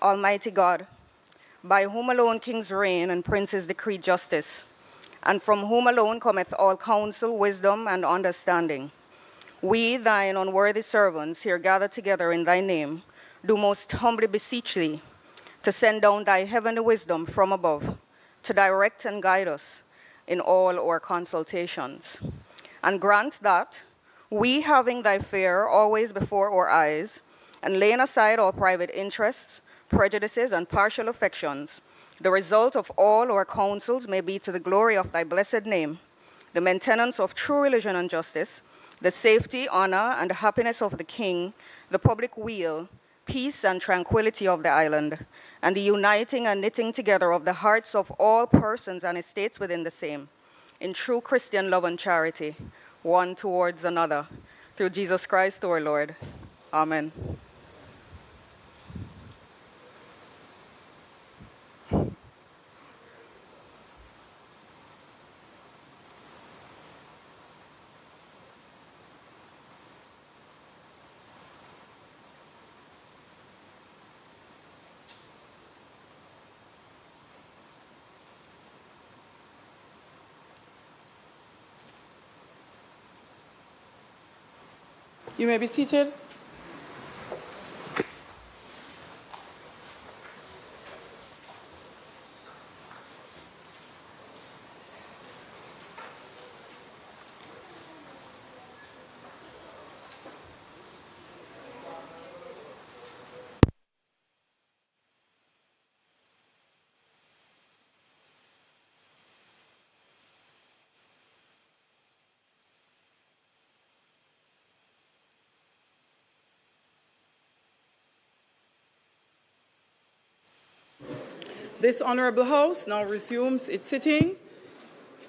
Almighty God, by whom alone kings reign and princes decree justice, and from whom alone cometh all counsel, wisdom, and understanding. We, thine unworthy servants, here gathered together in thy name, do most humbly beseech thee to send down thy heavenly wisdom from above, to direct and guide us in all our consultations. And grant that, we having thy fear always before our eyes, and laying aside all private interests, prejudices, and partial affections, the result of all our counsels may be to the glory of thy blessed name, the maintenance of true religion and justice, the safety, honor, and happiness of the king, the public weal, peace and tranquility of the island, and the uniting and knitting together of the hearts of all persons and estates within the same, in true Christian love and charity, one towards another, through Jesus Christ our Lord. Amen. You may be seated. This honorable House now resumes its sitting.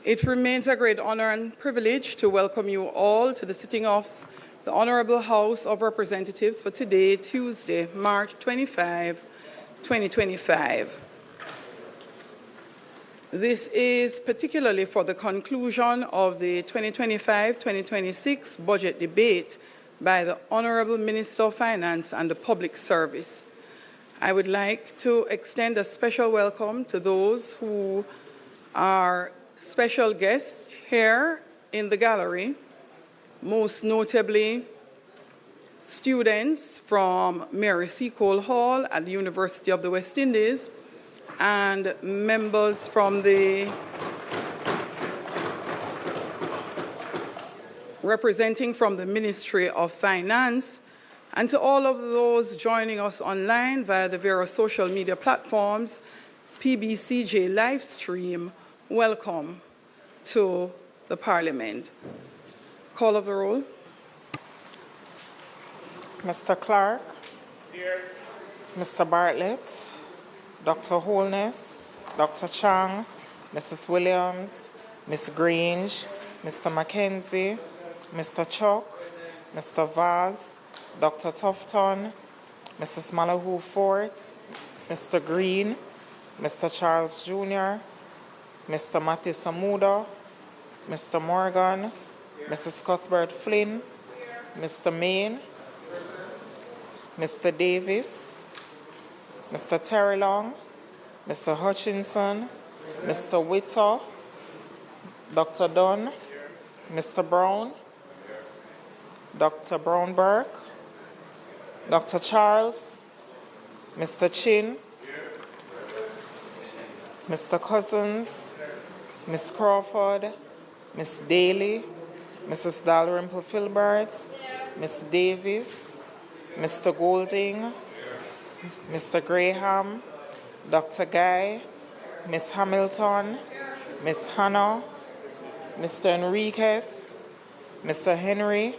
It remains a great honor and privilege to welcome you all to the sitting of the Honorable House of Representatives for today, Tuesday, March 25, 2025. This is particularly for the conclusion of the 2025-2026 budget debate by the Honorable Minister of Finance and the Public Service. I would like to extend a special welcome to those who are special guests here in the gallery, most notably students from Mary C. Cole Hall at the University of the West Indies and members from the representing from the Ministry of Finance, and to all of those joining us online via the various social media platforms, PBCJ live stream, welcome to the Parliament. Call of the roll. Mr. Clark. Here. Mr. Bartlett. Dr. Holness. Dr. Chang. Mrs. Williams. Ms. Grange. Mr. Mackenzie. Mr. Chuck. Mr. Vaz. Dr. Tufton, Mrs. Malahoo Fort, Mr. Green, Mr. Charles Jr., Mr. Matthew Samuda, Mr. Morgan, Mrs. Cuthbert Flynn, Mr. Main, Mr. Davis, Mr. Terry Long, Mr. Hutchinson, Mr. Witter, Dr. Dunn, Mr. Brown, Dr. Brown-Burke, Dr. Charles, Mr. Chin, Mr. Cousins, Ms. Crawford, Ms. Daly, Mrs. Dalrymple Filbert, Ms. Davis, Mr. Golding, Mr. Graham, Dr. Guy, Ms. Hamilton, Ms. Hannah, Mr. Enriquez, Mr. Henry,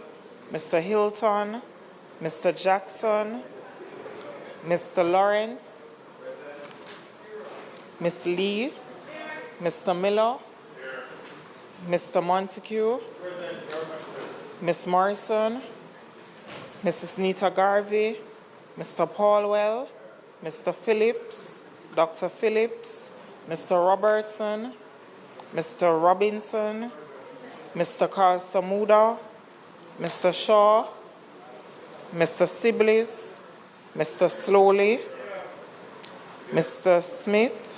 Mr. Hilton, Mr. Jackson, Mr. Lawrence, Ms. Lee, Mr. Miller, Mr. Montague, Ms. Morrison, Mrs. Nita Garvey, Mr. Paulwell, Mr. Phillips, Dr. Phillips, Mr. Robertson, Mr. Robinson, Mr. Carl Samuda, Mr. Shaw, Mr. Sibley's, Mr. Slowly, Mr. Smith,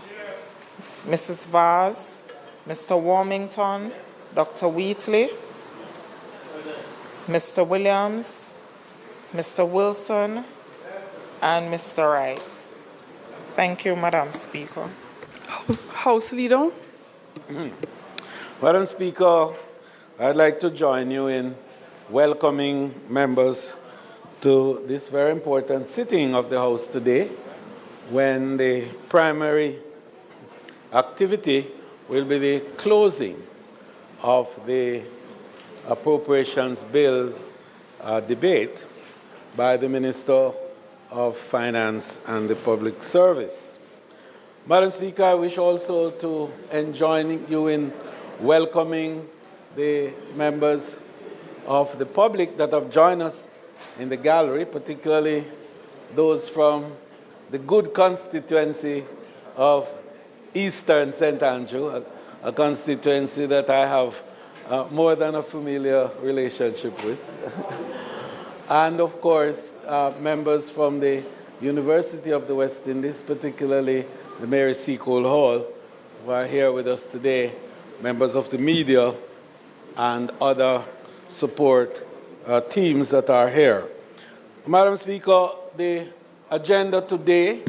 Mrs. Vaz, Mr. Warmington, Dr. Wheatley, Mr. Williams, Mr. Wilson, and Mr. Wright. Thank you, Madam Speaker. House Leader. Madam Speaker, I'd like to join you in welcoming members to this very important sitting of the House today, when the primary activity will be the closing of the appropriations bill debate by the Minister of Finance and the Public Service. Madam Speaker, I wish also to join you in welcoming the members of the public that have joined us in the gallery, particularly those from the good constituency of Eastern St. Andrew, a constituency that I have more than a familiar relationship with. And of course, members from the University of the West Indies, particularly the Mary Seacole Hall, who are here with us today, members of the media, and other support teams that are here. Madam Speaker, the agenda today,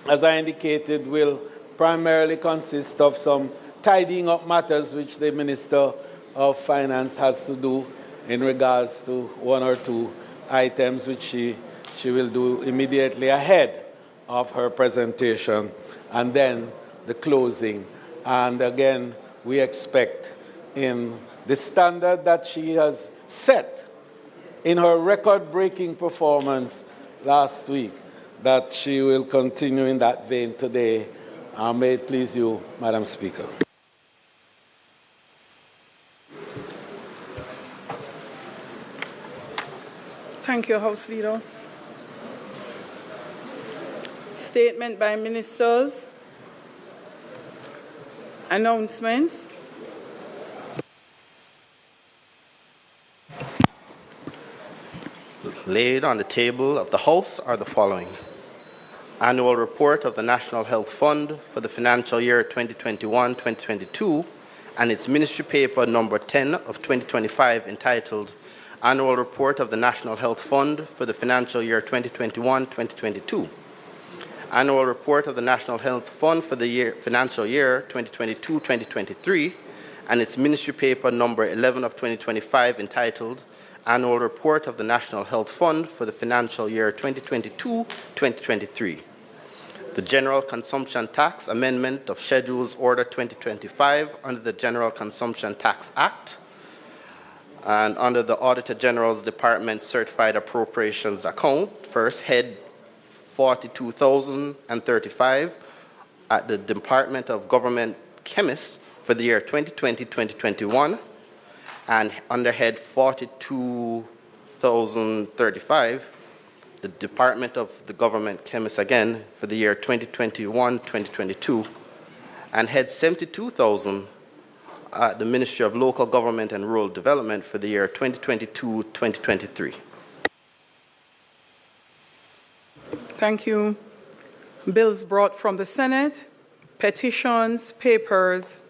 as I indicated, will primarily consist of some tidying up matters which the Minister of Finance has to do in regards to one or two items which she will do immediately ahead of her presentation, and then the closing. And again, we expect in the standard that she has set in her record-breaking performance last week, that she will continue in that vein today. May it please you, Madam Speaker. Thank you, House Leader. Statement by ministers. Announcements. Laid on the table of the House are the following: Annual Report of the National Health Fund for the financial year 2021-2022 and its Ministry Paper number 10 of 2025 entitled Annual Report of the National Health Fund for the financial year 2021-2022. Annual Report of the National Health Fund for the financial year 2022-2023 and its Ministry Paper number 11 of 2025 entitled Annual Report of the National Health Fund for the financial year 2022-2023. The General Consumption Tax Amendment of Schedules Order 2025 under the General Consumption Tax Act and under the Auditor General's Department Certified Appropriations Account, first head 42,035 at the Department of Government Chemists for the year 2020-2021, and under head 42,035, the Department of the Government Chemists again for the year 2021-2022, and head 72,000 at the Ministry of Local Government and Rural Development for the year 2022-2023. Thank you. Bills brought from the Senate, petitions, papers,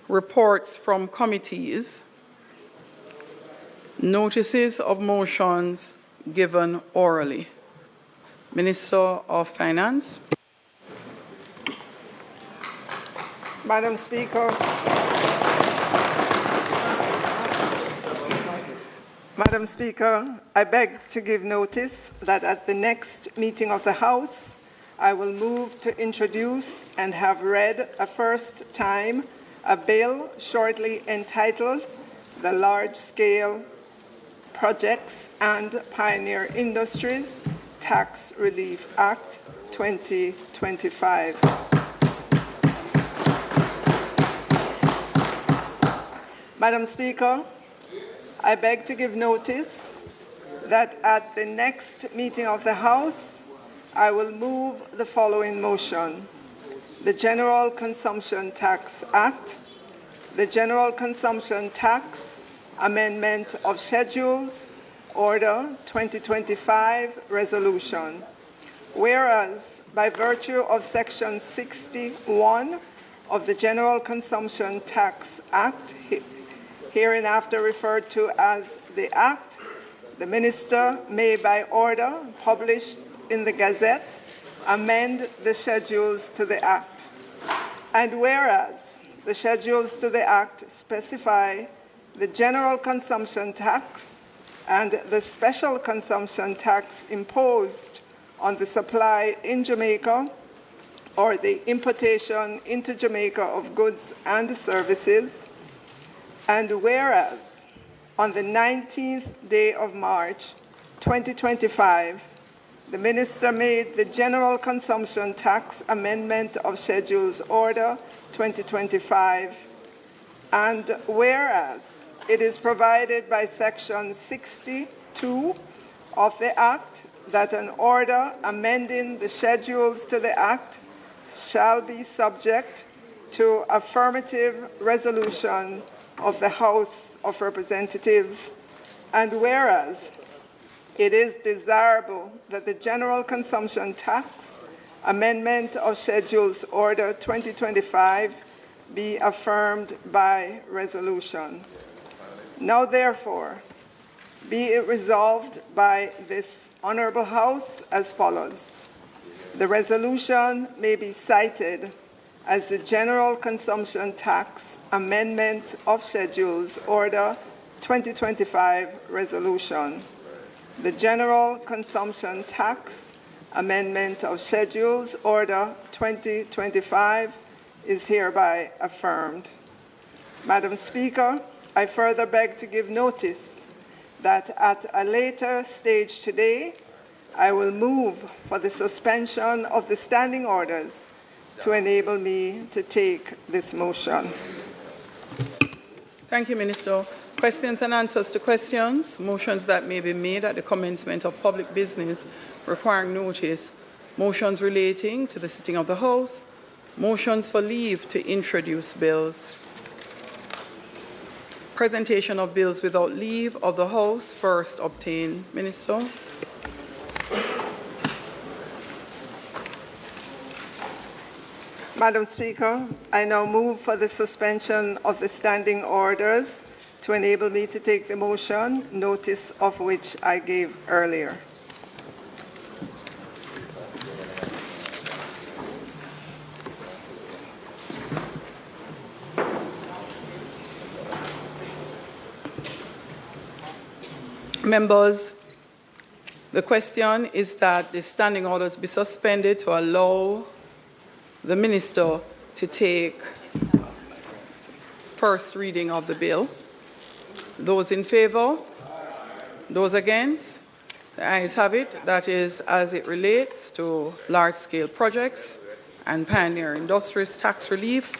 reports from committees, notices of motions given orally. Minister of Finance. Madam Speaker, Madam Speaker, I beg to give notice that at the next meeting of the House, I will move to introduce and have read a first time a bill shortly entitled the Large-Scale Projects and Pioneer Industries Tax Relief Act 2025. Madam Speaker, I beg to give notice that at the next meeting of the House, I will move the following motion: the General Consumption Tax Act, the General Consumption Tax Amendment of Schedules, Order 2025 Resolution. Whereas, by virtue of Section 61 of the General Consumption Tax Act, hereinafter referred to as the Act, the Minister may, by order published in the Gazette, amend the schedules to the Act. And whereas the schedules to the Act specify the general consumption tax and the special consumption tax imposed on the supply in Jamaica or the importation into Jamaica of goods and services, and whereas on the 19th day of March 2025, the Minister made the General Consumption Tax Amendment of Schedules Order 2025, and whereas it is provided by Section 62 of the Act that an order amending the schedules to the Act shall be subject to affirmative resolution of the House of Representatives, and whereas it is desirable that the General Consumption Tax Amendment of Schedules Order 2025 be affirmed by resolution. Now, therefore, be it resolved by this Honorable House as follows. The resolution may be cited as the General Consumption Tax Amendment of Schedules Order 2025 Resolution. The General Consumption Tax Amendment of Schedules Order 2025 is hereby affirmed. Madam Speaker, I further beg to give notice that at a later stage today, I will move for the suspension of the standing orders to enable me to take this motion. Thank you, Minister. Questions and answers to questions. Motions that may be made at the commencement of public business requiring notice. Motions relating to the sitting of the House. Motions for leave to introduce bills. Presentation of bills without leave of the House. First obtained. Minister. Madam Speaker, I now move for the suspension of the standing orders to enable me to take the motion, notice of which I gave earlier. Members, the question is that the standing orders be suspended to allow the Minister to take first reading of the bill. Those in favor? Those against? The ayes have it. That is as it relates to large-scale projects and Pioneer Industries Tax Relief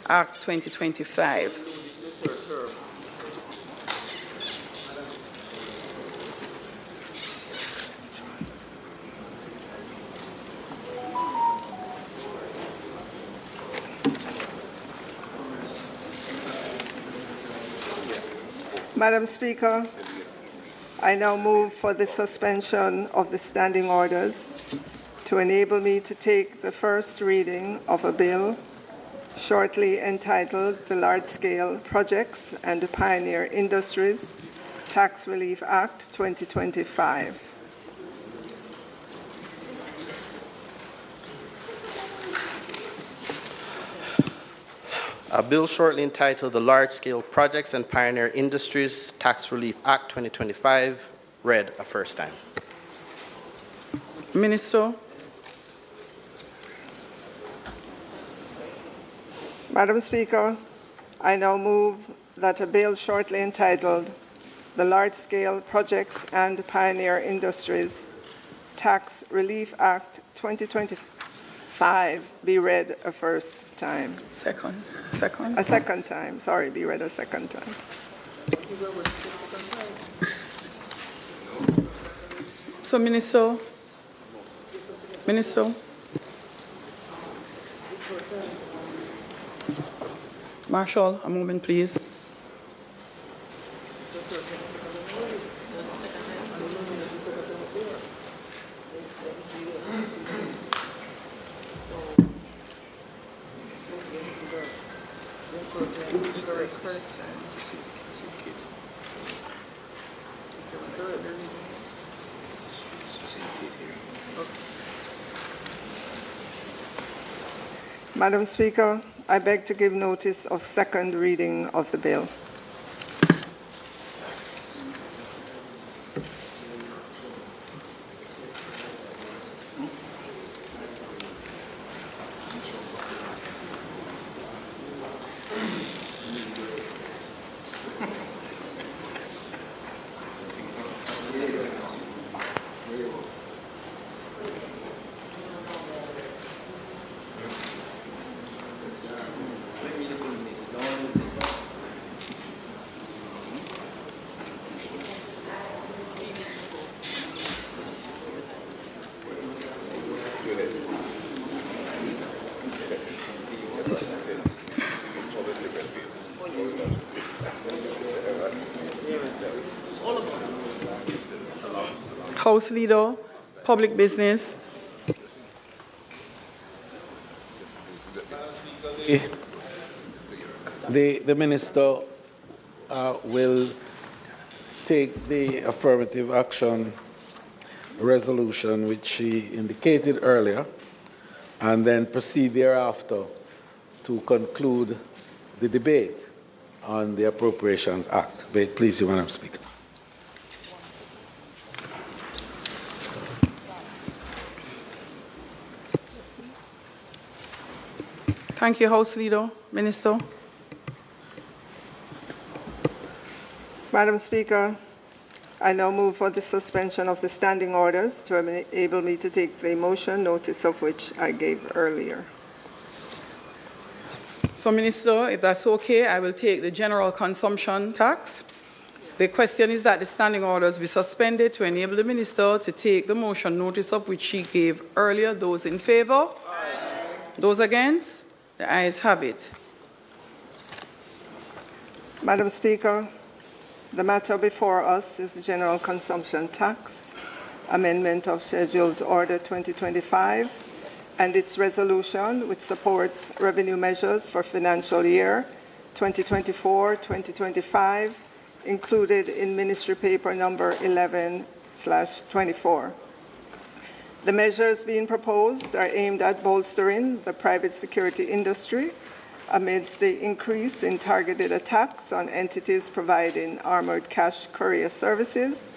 Act 2025. Madam Speaker, I now move for the suspension of the standing orders to enable me to take the first reading of a bill shortly entitled the Large-Scale Projects and Pioneer Industries Tax Relief Act 2025. A bill shortly entitled the Large-Scale Projects and Pioneer Industries Tax Relief Act 2025, read a first time. Minister. Madam Speaker, I now move that a bill shortly entitled the Large-Scale Projects and Pioneer Industries Tax Relief Act 2025 be read a first time. Second. A second time. Sorry, be read a second time. So, Minister. Marshall, a moment, please. Madam Speaker, I beg to give notice of second reading of the bill. House Leader, Public Business. The Minister will take the affirmative action resolution, which she indicated earlier, and then proceed thereafter to conclude the debate on the Appropriations Act. Please, Madam Speaker. Thank you, House Leader. Minister. Madam Speaker, I now move for the suspension of the standing orders to enable me to take the motion, notice of which I gave earlier. So, Minister, if that's okay, I will take the general consumption tax. The question is that the standing orders be suspended to enable the Minister to take the motion, notice of which she gave earlier. Those in favor? Aye. Those against? The ayes have it. Madam Speaker, the matter before us is the general consumption tax, amendment of Schedules Order 2025, and its resolution which supports revenue measures for financial year 2024-2025, included in Ministry Paper number 11/24. The measures being proposed are aimed at bolstering the private security industry amidst the increase in targeted attacks on entities providing armored cash courier services,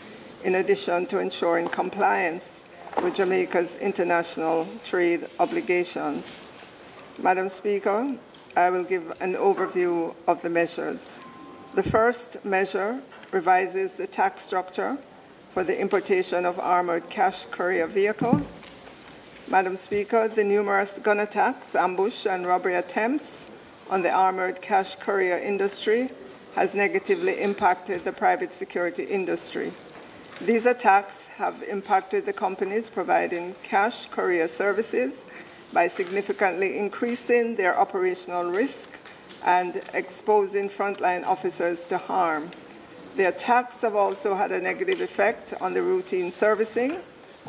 in addition to ensuring compliance with Jamaica's international trade obligations. Madam Speaker, I will give an overview of the measures. The first measure revises the tax structure for the importation of armored cash courier vehicles. Madam Speaker, the numerous gun attacks, ambush, and robbery attempts on the armored cash courier industry has negatively impacted the private security industry. These attacks have impacted the companies providing cash courier services by significantly increasing their operational risk and exposing frontline officers to harm. The attacks have also had a negative effect on the routine servicing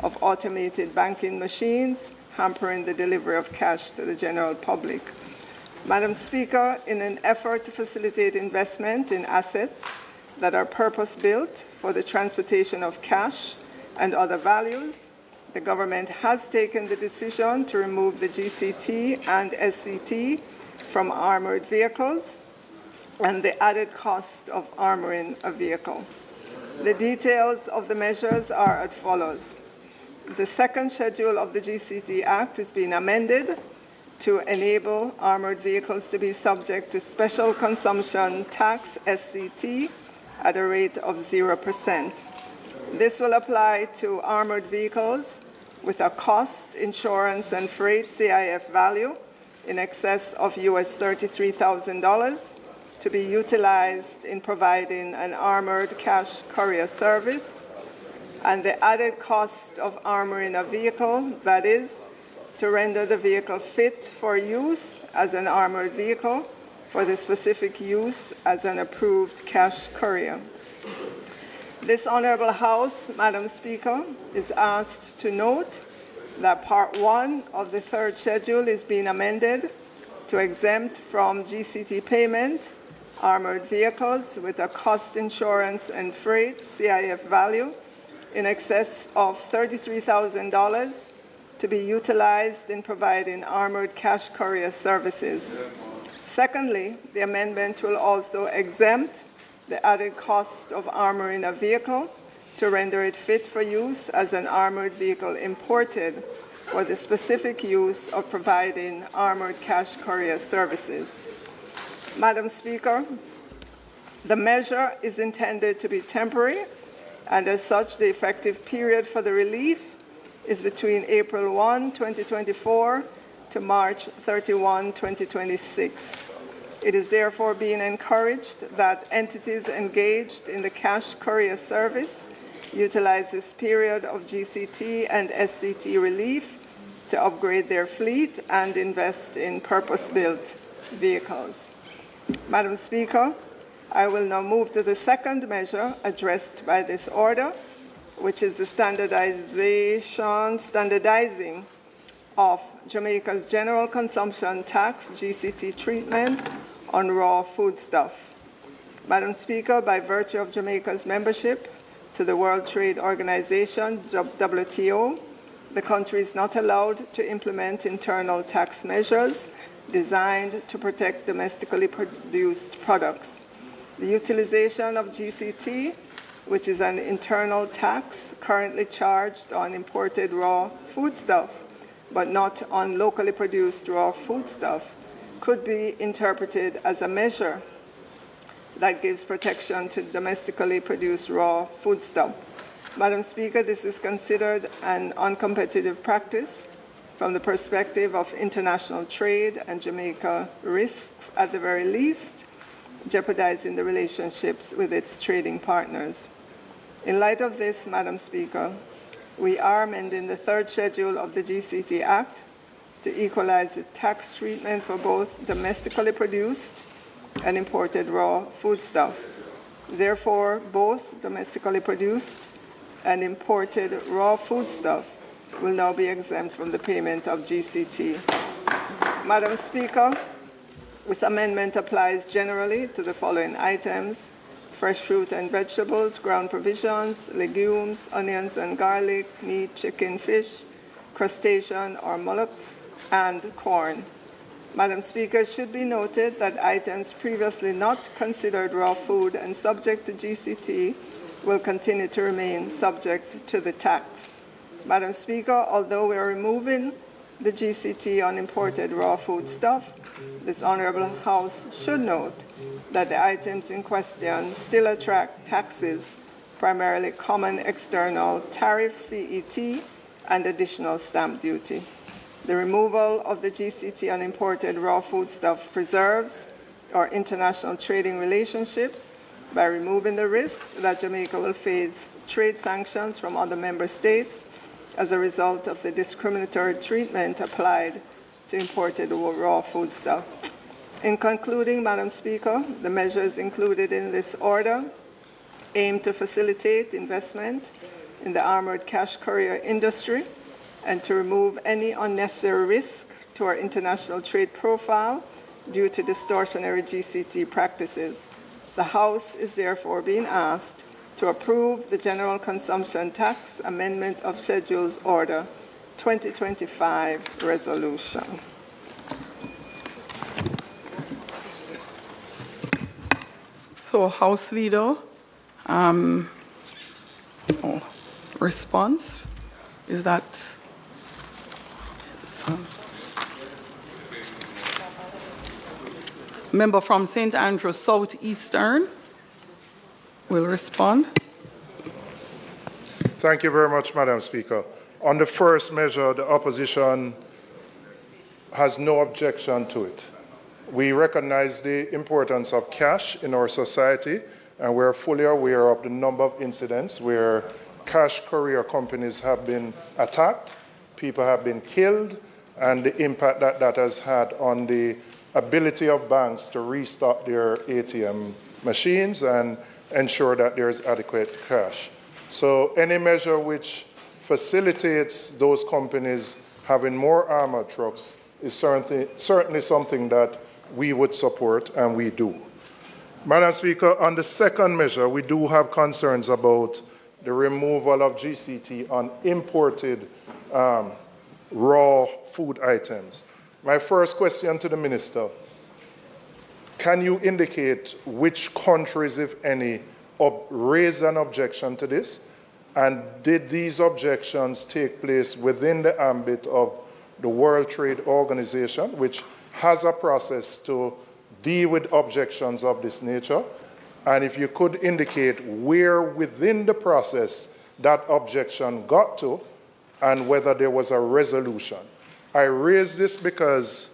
of automated banking machines, hampering the delivery of cash to the general public. Madam Speaker, in an effort to facilitate investment in assets that are purpose-built for the transportation of cash and other values, the government has taken the decision to remove the GCT and SCT from armored vehicles and the added cost of armoring a vehicle. The details of the measures are as follows. The second schedule of the GCT Act is being amended to enable armored vehicles to be subject to special consumption tax, SCT, at a rate of 0%. This will apply to armored vehicles with a cost, insurance, and freight CIF value in excess of US $33,000 to be utilized in providing an armored cash courier service, and the added cost of armoring a vehicle, that is, to render the vehicle fit for use as an armored vehicle for the specific use as an approved cash courier. This Honourable House, Madam Speaker, is asked to note that Part 1 of the third schedule is being amended to exempt from GCT payment armored vehicles with a cost, insurance, and freight CIF value in excess of $33,000 to be utilized in providing armored cash courier services. Secondly, the amendment will also exempt the added cost of armoring a vehicle to render it fit for use as an armored vehicle imported for the specific use of providing armored cash courier services. Madam Speaker, the measure is intended to be temporary, and as such, the effective period for the relief is between April 1, 2024 to March 31, 2026. It is therefore being encouraged that entities engaged in the cash courier service utilize this period of GCT and SCT relief to upgrade their fleet and invest in purpose-built vehicles. Madam Speaker, I will now move to the second measure addressed by this order, which is the standardizing of Jamaica's general consumption tax, GCT treatment, on raw foodstuff. Madam Speaker, by virtue of Jamaica's membership to the World Trade Organization, WTO, the country is not allowed to implement internal tax measures designed to protect domestically produced products. The utilization of GCT, which is an internal tax currently charged on imported raw foodstuff, but not on locally produced raw foodstuff, could be interpreted as a measure that gives protection to domestically produced raw foodstuff. Madam Speaker, this is considered an uncompetitive practice from the perspective of international trade and Jamaica risks, at the very least, jeopardizing the relationships with its trading partners. In light of this, Madam Speaker, we are amending the third schedule of the GCT Act to equalize the tax treatment for both domestically produced and imported raw foodstuff. Therefore, both domestically produced and imported raw foodstuff will now be exempt from the payment of GCT. Madam Speaker, this amendment applies generally to the following items: fresh fruit and vegetables, ground provisions, legumes, onions and garlic, meat, chicken, fish, crustacean or mollusks, and corn. Madam Speaker, it should be noted that items previously not considered raw food and subject to GCT will continue to remain subject to the tax. Madam Speaker, although we are removing the GCT on imported raw foodstuff, this Honourable House should note that the items in question still attract taxes, primarily common external tariff, CET, and additional stamp duty. The removal of the GCT on imported raw foodstuff preserves our international trading relationships by removing the risk that Jamaica will face trade sanctions from other member states as a result of the discriminatory treatment applied to imported raw foodstuff. In concluding, Madam Speaker, the measures included in this order aim to facilitate investment in the armored cash courier industry and to remove any unnecessary risk to our international trade profile due to distortionary GCT practices. The House is therefore being asked to approve the General Consumption Tax Amendment of Schedules Order 2025 resolution. So, House Leader, response is that member from St. Andrews Southeastern will respond. Thank you very much, Madam Speaker. On the first measure, the opposition has no objection to it. We recognize the importance of cash in our society, and we're fully aware of the number of incidents where cash courier companies have been attacked, people have been killed, and the impact that that has had on the ability of banks to restock their ATM machines and ensure that there's adequate cash. So any measure which facilitates those companies having more armored trucks is certainly something that we would support, and we do. Madam Speaker, on the second measure, we do have concerns about the removal of GCT on imported raw food items. My first question to the Minister, can you indicate which countries, if any, raised an objection to this? And did these objections take place within the ambit of the World Trade Organization, which has a process to deal with objections of this nature? And if you could indicate where within the process that objection got to and whether there was a resolution. I raise this because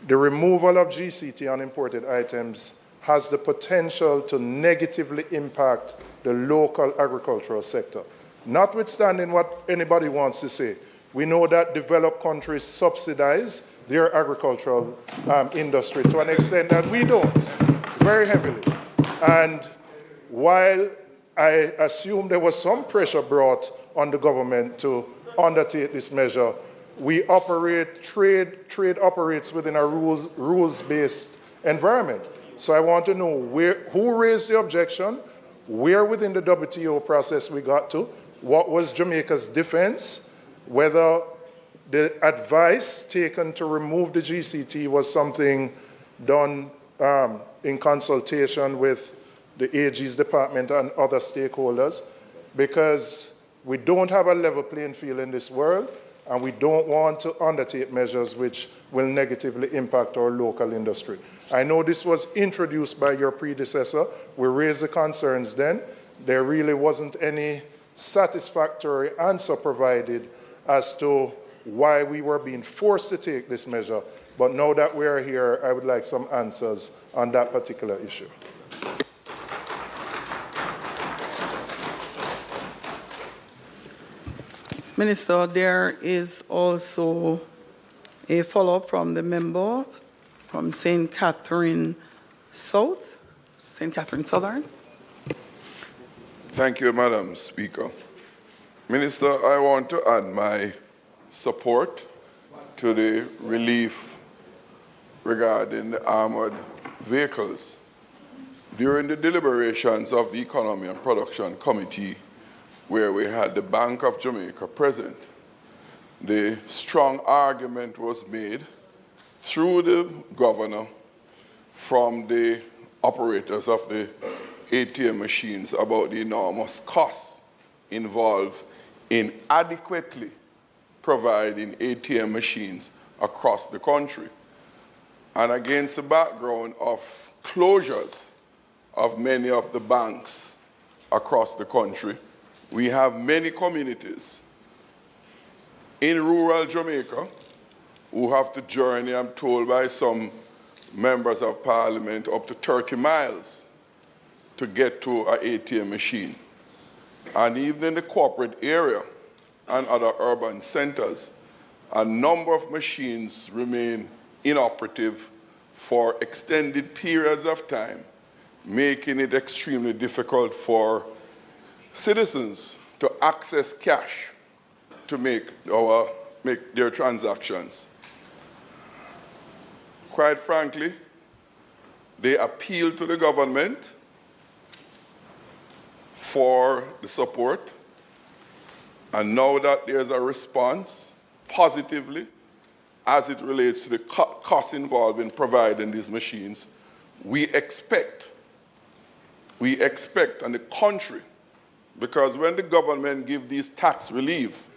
the removal of GCT on imported items has the potential to negatively impact the local agricultural sector. Notwithstanding what anybody wants to say, we know that developed countries subsidize their agricultural industry to an extent that we don't, very heavily. And while I assume there was some pressure brought on the government to undertake this measure, we operate, trade operates within a rules-based environment. So I want to know who raised the objection, where within the WTO process we got to, what was Jamaica's defense, whether the advice taken to remove the GCT was something done in consultation with the AG's department and other stakeholders, because we don't have a level playing field in this world, and we don't want to undertake measures which will negatively impact our local industry. I know this was introduced by your predecessor. We raised the concerns then. There really wasn't any satisfactory answer provided as to why we were being forced to take this measure. But now that we're here, I would like some answers on that particular issue. Minister, there is also a follow-up from the member from St. Catherine South, St. Catherine Southern. Thank you, Madam Speaker. Minister, I want to add my support to the relief regarding the armored vehicles. During the deliberations of the Economy and Production Committee, where we had the Bank of Jamaica present, the strong argument was made through the governor from the operators of the ATM machines about the enormous costs involved in adequately providing ATM machines across the country. And against the background of closures of many of the banks across the country, we have many communities in rural Jamaica who have to journey, I'm told by some members of parliament, up to 30 miles to get to an ATM machine. And even in the corporate area and other urban centers, a number of machines remain inoperative for extended periods of time, making it extremely difficult for citizens to access cash to make their transactions. Quite frankly, they appeal to the government for the support, and now that there's a response positively as it relates to the costs involved in providing these machines, we expect, and the country, because when the government gives these tax relief,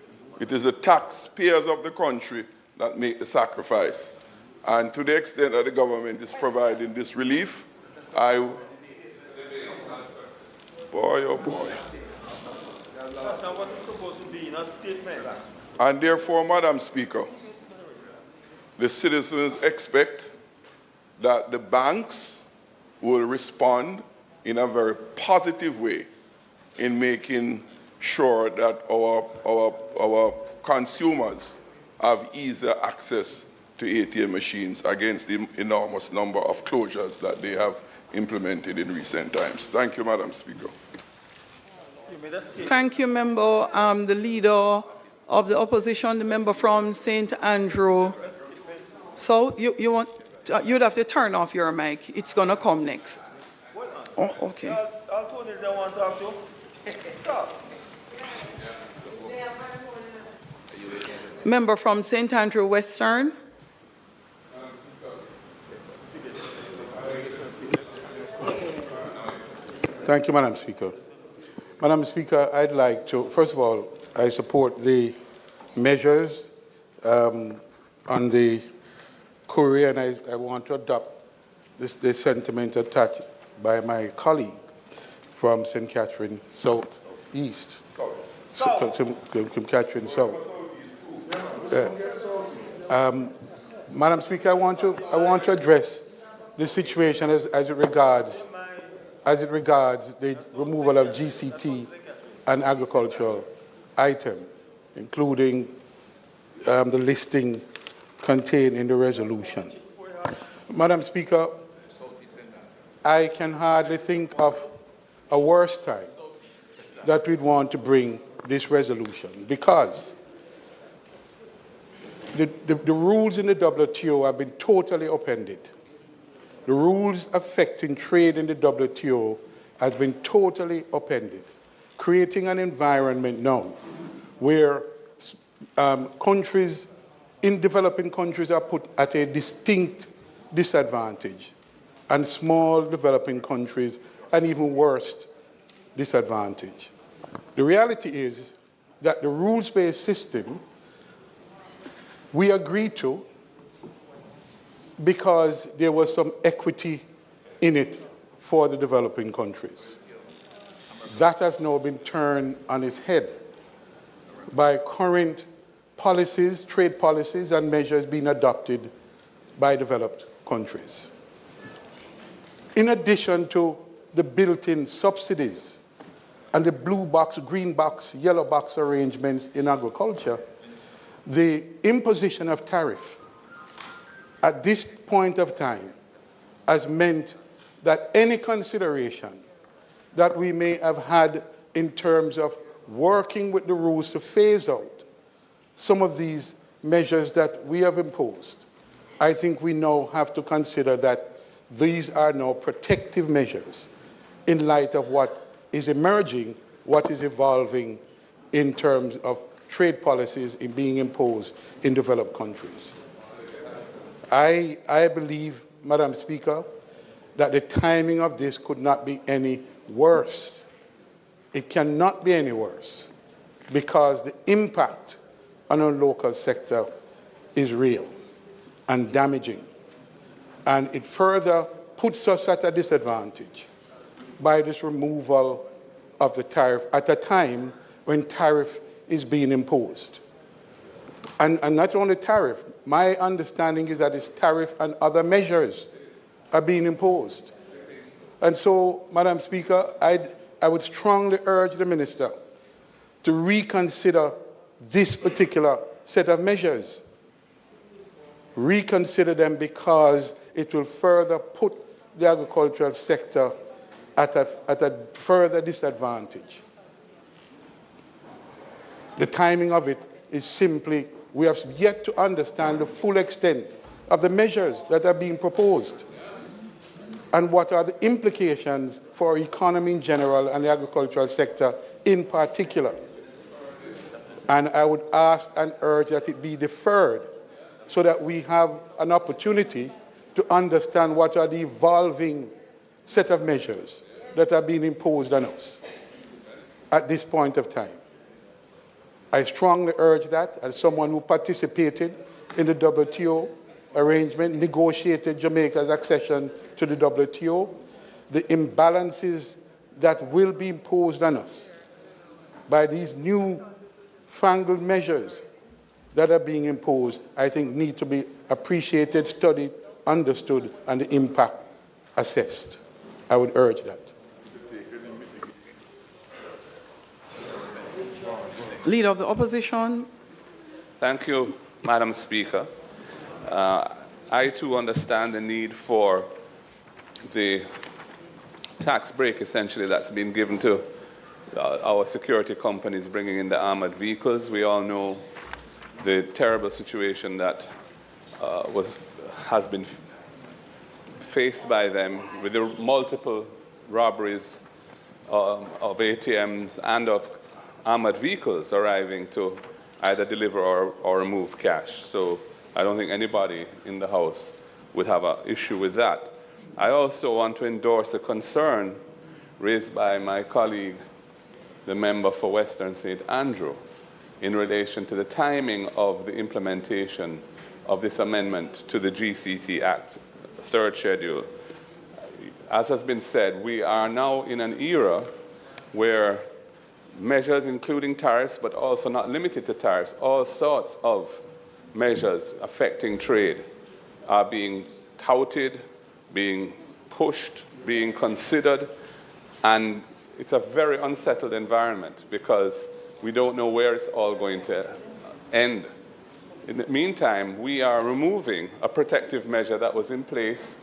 it is the taxpayers of the country that make the sacrifice. And to the extent that the government is providing this relief, boy, oh boy. And therefore, Madam Speaker, the citizens expect that the banks will respond in a very positive way in making sure that our consumers have easier access to ATM machines against the enormous number of closures that they have implemented in recent times. Thank you, Madam Speaker. Thank you, member. The leader of the opposition, the member from St. Andrew. So you'd have to turn off your mic. It's going to come next. Oh, okay. I'll Tony they want to talk to. Talk. Member from St. Andrew Western. Thank you, Madam Speaker. Madam Speaker, I'd like to, first of all, I support the measures on the Korea, and I want to adopt this sentiment attached by my colleague from St. Catherine South East. St. Catherine South. Madam Speaker, I want to address the situation as it regards the removal of GCT and agricultural item, including the listing contained in the resolution. Madam Speaker, I can hardly think of a worse time that we'd want to bring this resolution, because the rules in the WTO have been totally upended. The rules affecting trade in the WTO has been totally upended, creating an environment now where developing countries are put at a distinct disadvantage, and small developing countries an even worse disadvantage. The reality is that the rules-based system we agreed to because there was some equity in it for the developing countries. That has now been turned on its head by current policies, trade policies, and measures being adopted by developed countries. In addition to the built-in subsidies and the blue box, green box, yellow box arrangements in agriculture, the imposition of tariff at this point of time has meant that any consideration that we may have had in terms of working with the rules to phase out some of these measures that we have imposed, I think we now have to consider that these are now protective measures in light of what is emerging, what is evolving in terms of trade policies in being imposed in developed countries. I believe, Madam Speaker, that the timing of this could not be any worse. It cannot be any worse because the impact on our local sector is real and damaging. And it further puts us at a disadvantage by this removal of the tariff at a time when tariff is being imposed. And not only tariff, my understanding is that it's tariff and other measures are being imposed. And so, Madam Speaker, I would strongly urge the Minister to reconsider this particular set of measures. Reconsider them because it will further put the agricultural sector at a further disadvantage. The timing of it is simply, we have yet to understand the full extent of the measures that are being proposed and what are the implications for our economy in general and the agricultural sector in particular. And I would ask and urge that it be deferred so that we have an opportunity to understand what are the evolving set of measures that are being imposed on us at this point of time. I strongly urge that as someone who participated in the WTO arrangement, negotiated Jamaica's accession to the WTO, the imbalances that will be imposed on us by these new fangled measures that are being imposed, I think need to be appreciated, studied, understood, and the impact assessed. I would urge that. Leader of the Opposition. Thank you, Madam Speaker. I too understand the need for the tax break, essentially, that's been given to our security companies bringing in the armored vehicles. We all know the terrible situation that has been faced by them with the multiple robberies of ATMs and of armored vehicles arriving to either deliver or remove cash. So I don't think anybody in the House would have an issue with that. I also want to endorse a concern raised by my colleague, the member for Western St. Andrew, in relation to the timing of the implementation of this amendment to the GCT Act, third schedule. As has been said, we are now in an era where measures including tariffs, but also not limited to tariffs, all sorts of measures affecting trade are being touted, being pushed, being considered, and it's a very unsettled environment because we don't know where it's all going to end. In the meantime, we are removing a protective measure that was in place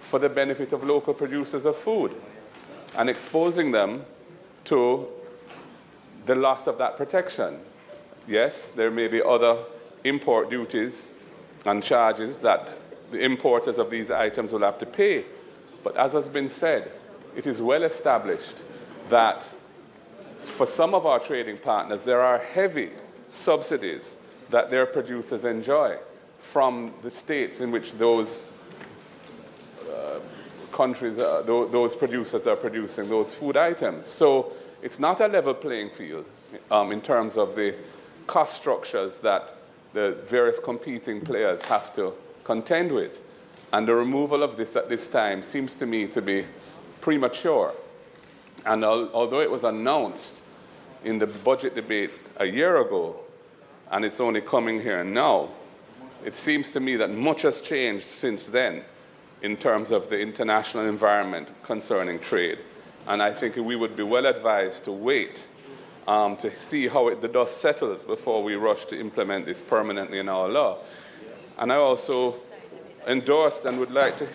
for the benefit of local producers of food and exposing them to the loss of that protection. Yes, there may be other import duties and charges that the importers of these items will have to pay, but as has been said, it is well established that for some of our trading partners, there are heavy subsidies that their producers enjoy from the states in which those countries, those producers are producing those food items. So it's not a level playing field in terms of the cost structures that the various competing players have to contend with. And the removal of this at this time seems to me to be premature. And although it was announced in the budget debate a year ago, and it's only coming here now, it seems to me that much has changed since then in terms of the international environment concerning trade. And I think we would be well advised to wait to see how the dust settles before we rush to implement this permanently in our law. And I also endorse and would like to,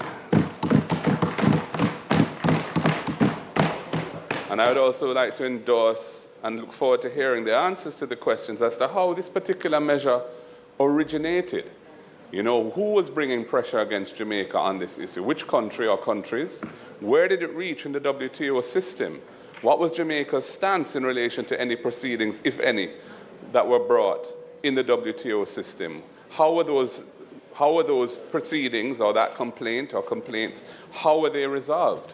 and I would also like to endorse and look forward to hearing the answers to the questions as to how this particular measure originated. You know, who was bringing pressure against Jamaica on this issue? Which country or countries? Where did it reach in the WTO system? What was Jamaica's stance in relation to any proceedings, if any, that were brought in the WTO system? How were those proceedings or that complaint or complaints, how were they resolved?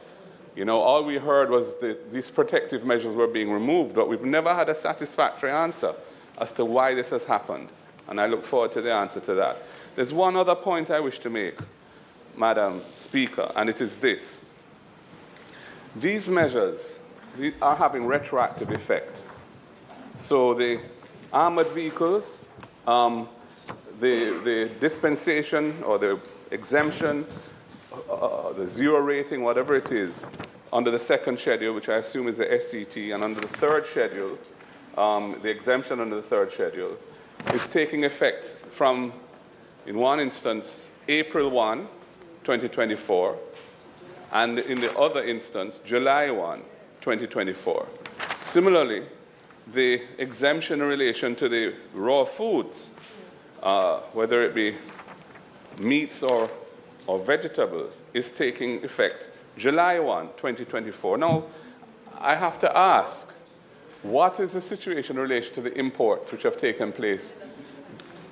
You know, all we heard was that these protective measures were being removed, but we've never had a satisfactory answer as to why this has happened. And I look forward to the answer to that. There's one other point I wish to make, Madam Speaker, and it is this. These measures are having retroactive effect. So the armored vehicles, the dispensation or the exemption, the zero rating, whatever it is, under the second schedule, which I assume is the SCT, and under the third schedule, the exemption under the third schedule, is taking effect from, in one instance, April 1, 2024, and in the other instance, July 1, 2024. Similarly, the exemption in relation to the raw foods, whether it be meats or vegetables, is taking effect July 1, 2024. Now, I have to ask, what is the situation in relation to the imports which have taken place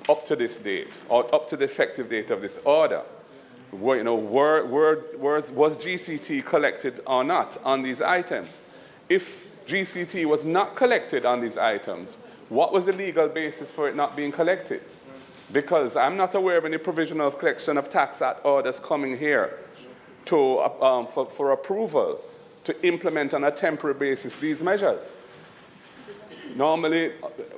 up to this date, or up to the effective date of this order? Was GCT collected or not on these items? If GCT was not collected on these items, what was the legal basis for it not being collected? Because I'm not aware of any provisional collection of tax act orders coming here to, for approval to implement on a temporary basis these measures. Normally,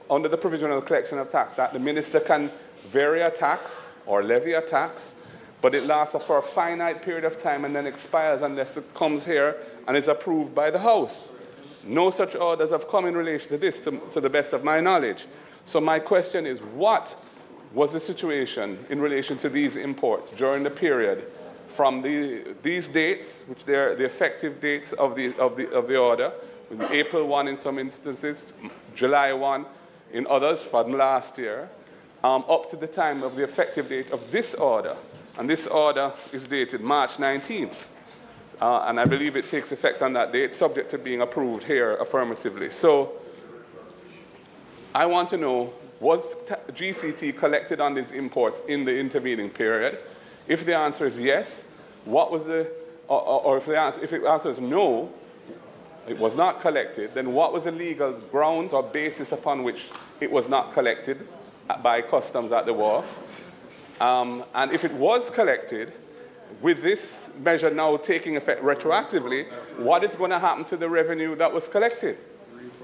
under the Provisional Collection of Tax Act, the minister can vary a tax or levy a tax, but it lasts for a finite period of time and then expires unless it comes here and is approved by the House. No such orders have come in relation to this, to the best of my knowledge. So my question is, what was the situation in relation to these imports during the period from these dates, which they're the effective dates of the order, April 1 in some instances, July 1 in others from last year, up to the time of the effective date of this order. And this order is dated March 19th. and I believe it takes effect on that date, subject to being approved here affirmatively. So I want to know, was GCT collected on these imports in the intervening period? If the answer is yes, what was the, or if the answer is no, it was not collected, then what was the legal grounds or basis upon which it was not collected by customs at the wharf? And if it was collected, with this measure now taking effect retroactively, what is going to happen to the revenue that was collected?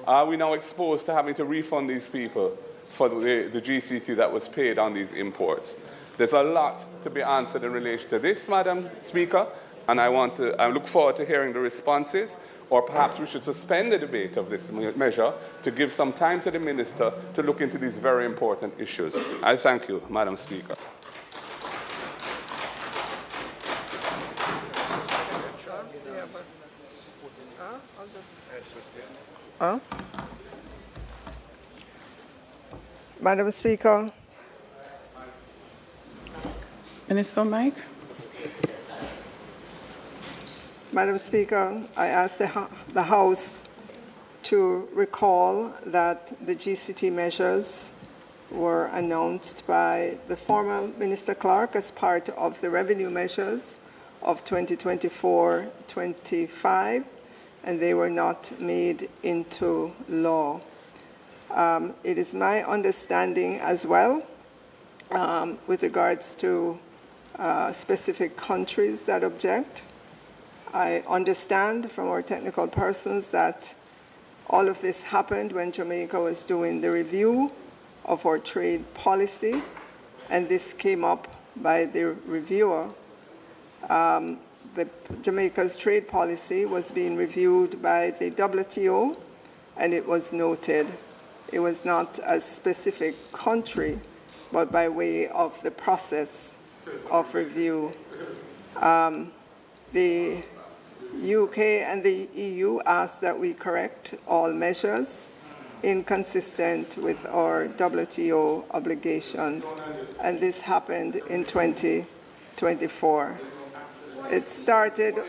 Are we now exposed to having to refund these people for the GCT that was paid on these imports? There's a lot to be answered in relation to this, Madam Speaker, and I look forward to hearing the responses, or perhaps we should suspend the debate of this measure to give some time to the Minister to look into these very important issues. I thank you, Madam Speaker. Madam Speaker. Minister Mike. Madam Speaker, I ask the House to recall that the GCT measures were announced by the former Minister Clark as part of the revenue measures of 2024-25, and they were not made into law. It is my understanding as well, with regards to specific countries that object. I understand from our technical persons that all of this happened when Jamaica was doing the review of our trade policy, and this came up by the reviewer. Jamaica's trade policy was being reviewed by the WTO, and it was noted. It was not a specific country, but by way of the process of review. The UK and the EU asked that we correct all measures inconsistent with our WTO obligations, and this happened in 2024. It started.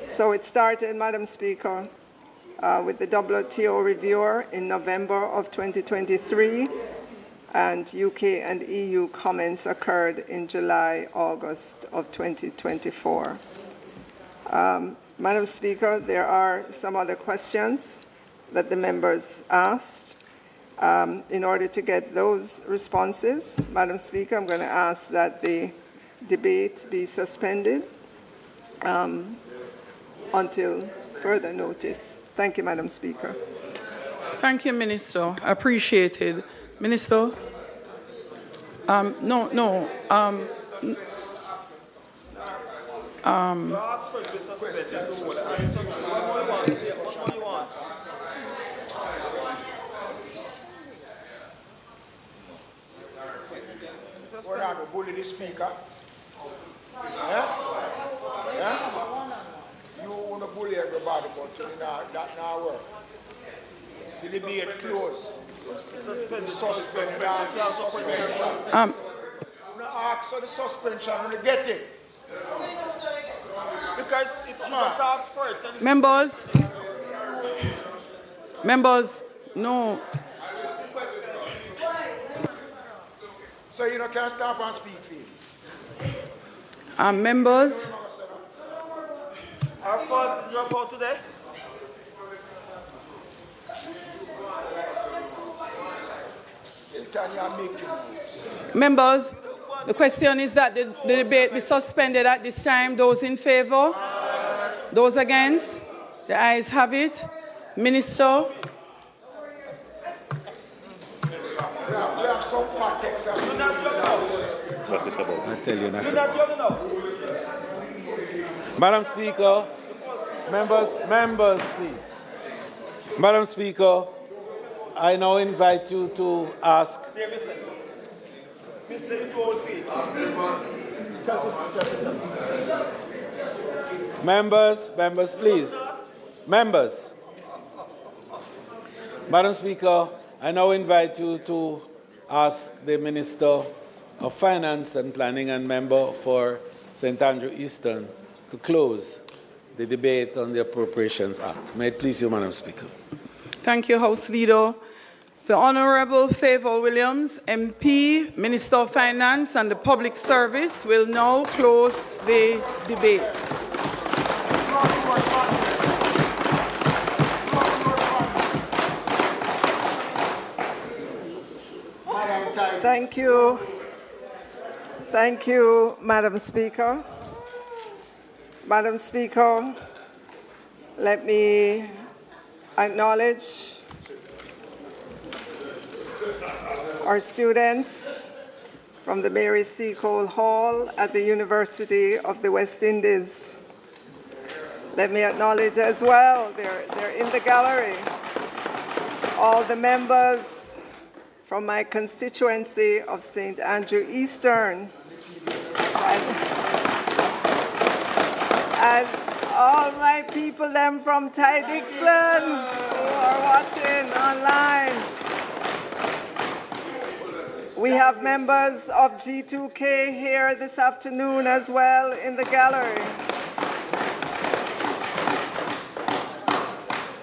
So it started, Madam Speaker, with the WTO reviewer in November of 2023, and UK and EU comments occurred in July, August of 2024. Madam Speaker, there are some other questions that the members asked. In order to get those responses, Madam Speaker, I'm going to ask that the debate be suspended until further notice. Thank you, Madam Speaker. Thank you, Minister. Appreciated. Minister? We're not going to bully the speaker. Yeah? Yeah? You want to bully everybody, but that not work. The debate closed. Suspend. I'm going to ask for the suspension when you get it. Because it just asks for it. Members, no. So you can't stop and speak for you. Members. Our funds drop out today. Members, the question is that the debate be suspended at this time. Those in favor? Those against? The ayes have it. Minister? We have some context. What's this about? I'll tell you nothing. Madam Speaker, members, please. Madam Speaker, I now invite you to ask. Members, please. Members. Madam Speaker, I now invite you to ask the Minister of Finance and Planning and member for St. Andrew Eastern to close the debate on the Appropriations Act. May it please you, Madam Speaker. Thank you, House Leader. The Honorable Fayval Williams, MP, Minister of Finance and the Public Service, will now close the debate. Thank you. Thank you, Madam Speaker. Madam Speaker, let me acknowledge our students from the Mary C. Cole Hall at the University of the West Indies. Let me acknowledge as well, they're in the gallery, all the members from my constituency of St. Andrew Eastern, and all my people them from Ty Dixon who are watching online. We have members of G2K here this afternoon as well in the gallery.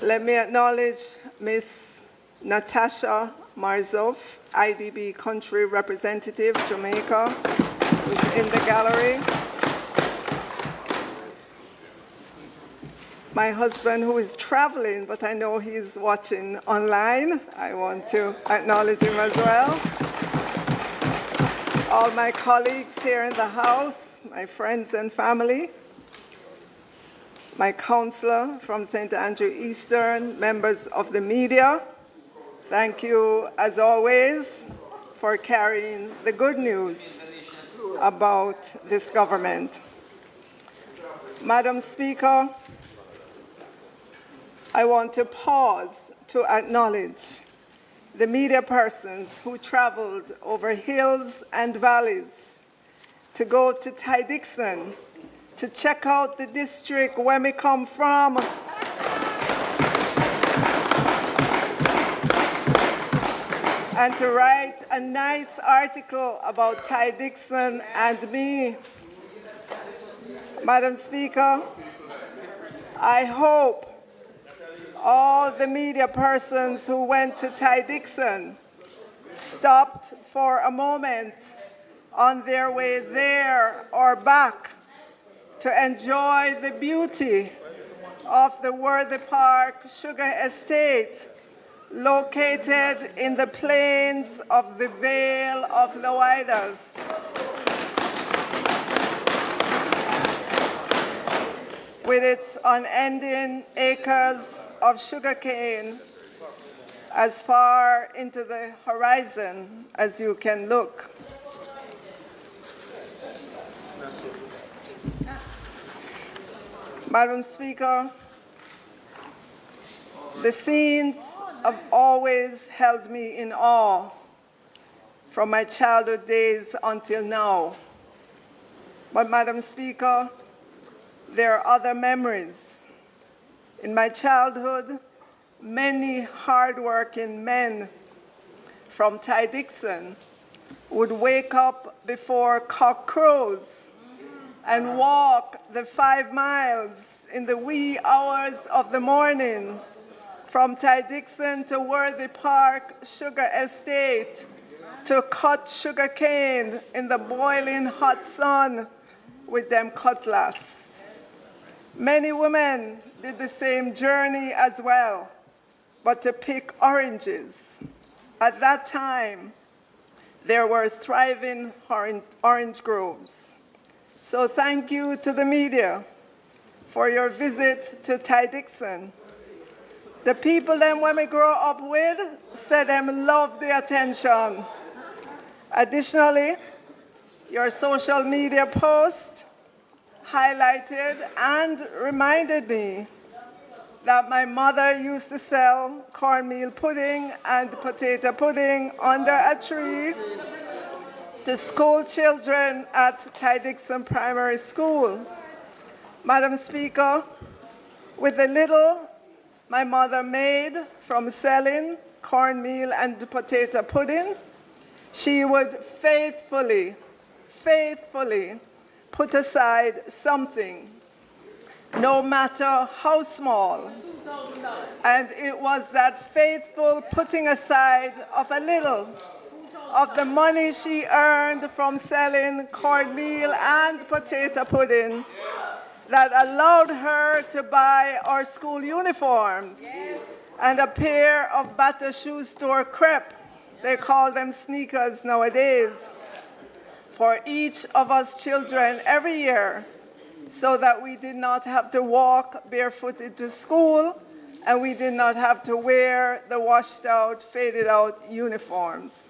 Let me acknowledge Ms. Natasha Marzov, IDB Country Representative, Jamaica, who's in the gallery. My husband, who is traveling, but I know he's watching online. I want to acknowledge him as well. All my colleagues here in the House, my friends and family, my counselor from St. Andrew Eastern, members of the media, thank you, as always, for carrying the good news about this government. Madam Speaker, I want to pause to acknowledge the media persons who traveled over hills and valleys to go to Ty Dixon to check out the district where we come from. And to write a nice article about Ty Dixon and me. Madam Speaker, I hope all the media persons who went to Ty Dixon stopped for a moment on their way there or back to enjoy the beauty of the Worthy Park Sugar Estate, located in the plains of the Vale of Loidas. With its unending acres of sugarcane as far into the horizon as you can look. Madam Speaker, the scenes have always held me in awe from my childhood days until now. But Madam Speaker, there are other memories. In my childhood, many hardworking men from Ty Dixon would wake up before cock crows and walk the 5 miles in the wee hours of the morning from Ty Dixon to Worthy Park Sugar Estate to cut sugar cane in the boiling hot sun with them cutlass. Many women did the same journey as well, but to pick oranges. At that time, there were thriving orange groves. So thank you to the media for your visit to Ty Dixon. The people them when we grow up with said them love the attention. Additionally, your social media post highlighted and reminded me that my mother used to sell cornmeal pudding and potato pudding under a tree to school children at Ty Dixon Primary School. Madam Speaker, with the little my mother made from selling cornmeal and potato pudding, she would faithfully put aside something, no matter how small. And it was that faithful putting aside of a little of the money she earned from selling cornmeal and potato pudding that allowed her to buy our school uniforms and a pair of Batter Shoe Store crepe. They call them sneakers nowadays, for each of us children every year, so that we did not have to walk barefooted to school and we did not have to wear the washed out, faded out uniforms.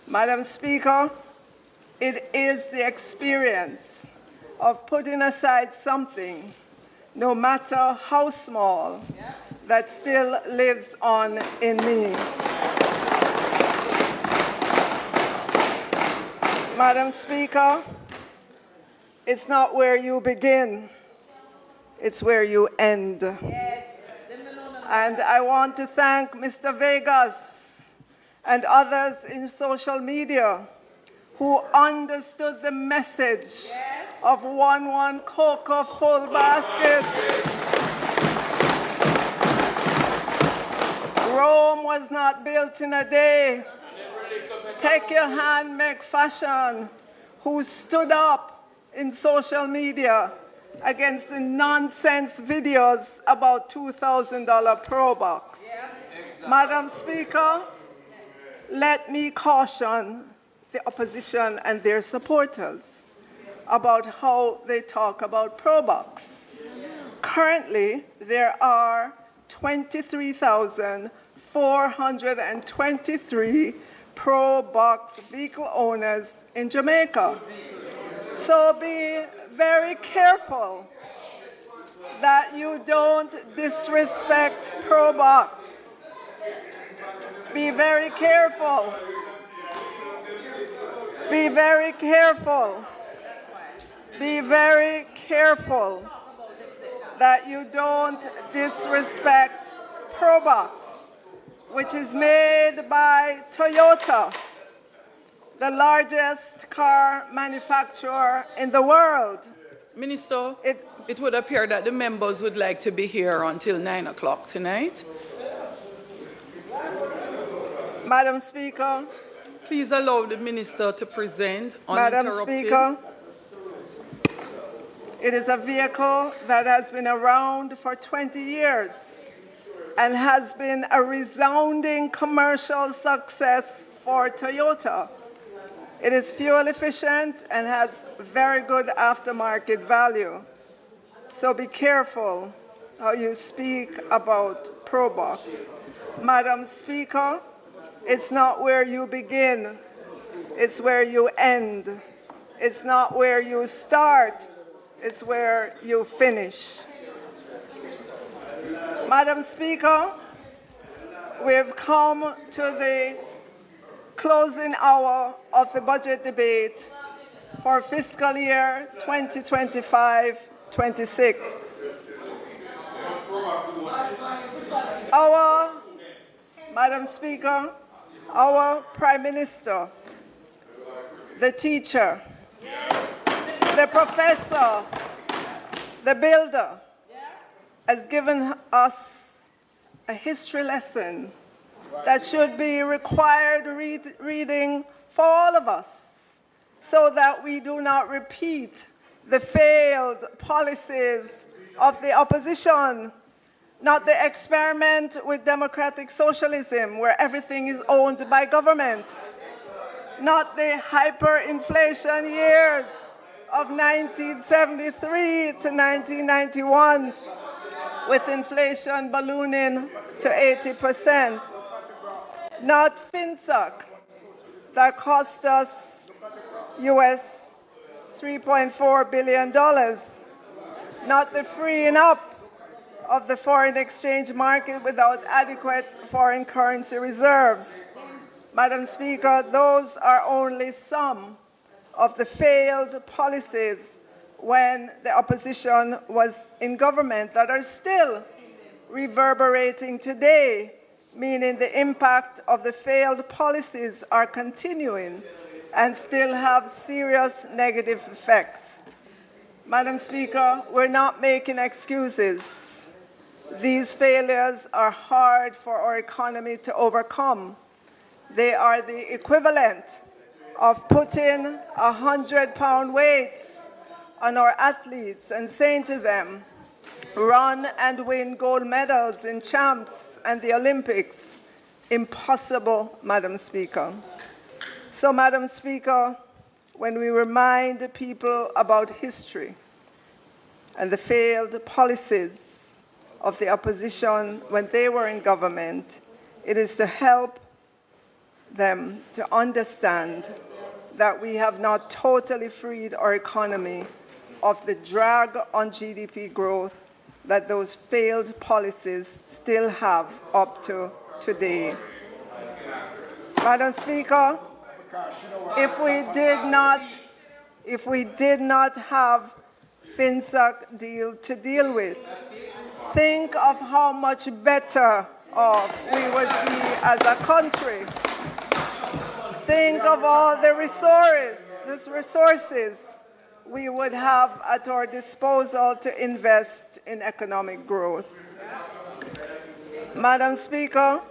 Madam Speaker, it is the experience of putting aside something, no matter how small, that still lives on in me. Madam Speaker, it's not where you begin, it's where you end. And I want to thank Mr. Vegas and others in social media who understood the message of 1-1 cocoa full basket. Rome was not built in a day. Take your hand, make fashion, who stood up in social media against the nonsense videos about $2,000 Pro Box. Madam Speaker, let me caution the opposition and their supporters about how they talk about Pro Box. Currently, there are 23,423 Pro Box vehicle owners in Jamaica. So be very careful that you don't disrespect Pro Box. Be very careful. Be very careful. Be very careful that you don't disrespect Pro Box, which is made by Toyota, the largest car manufacturer in the world. Minister, it would appear that the members would like to be here until 9 o'clock tonight. Madam Speaker. Please allow the minister to present uninterrupted. Madam Speaker, it is a vehicle that has been around for 20 years and has been a resounding commercial success for Toyota. It is fuel efficient and has very good aftermarket value. So be careful how you speak about Pro Box. Madam Speaker, it's not where you begin, it's where you end. It's not where you start, it's where you finish. Madam Speaker, we've come to the closing hour of the budget debate for fiscal year 2025-26. Madam Speaker, our Prime Minister, the teacher, the professor, the builder, has given us a history lesson that should be required reading for all of us, so that we do not repeat the failed policies of the opposition, not the experiment with democratic socialism where everything is owned by government, not the hyperinflation years of 1973 to 1991 with inflation ballooning to 80%, not FinSoc that cost us US $3.4 billion, not the freeing up of the foreign exchange market without adequate foreign currency reserves. Madam Speaker, those are only some of the failed policies when the opposition was in government that are still reverberating today, meaning the impact of the failed policies are continuing and still have serious negative effects. Madam Speaker, we're not making excuses. These failures are hard for our economy to overcome. They are the equivalent of putting 100-pound weights on our athletes and saying to them, run and win gold medals in champs and the Olympics. Impossible, Madam Speaker. So, Madam Speaker, when we remind people about history and the failed policies of the opposition when they were in government, it is to help them to understand that we have not totally freed our economy of the drag on GDP growth that those failed policies still have up to today. Madam Speaker, if we did not have FinSAC deal to deal with, think of how much better off we would be as a country. Think of all the resources we would have at our disposal to invest in economic growth. Madam Speaker,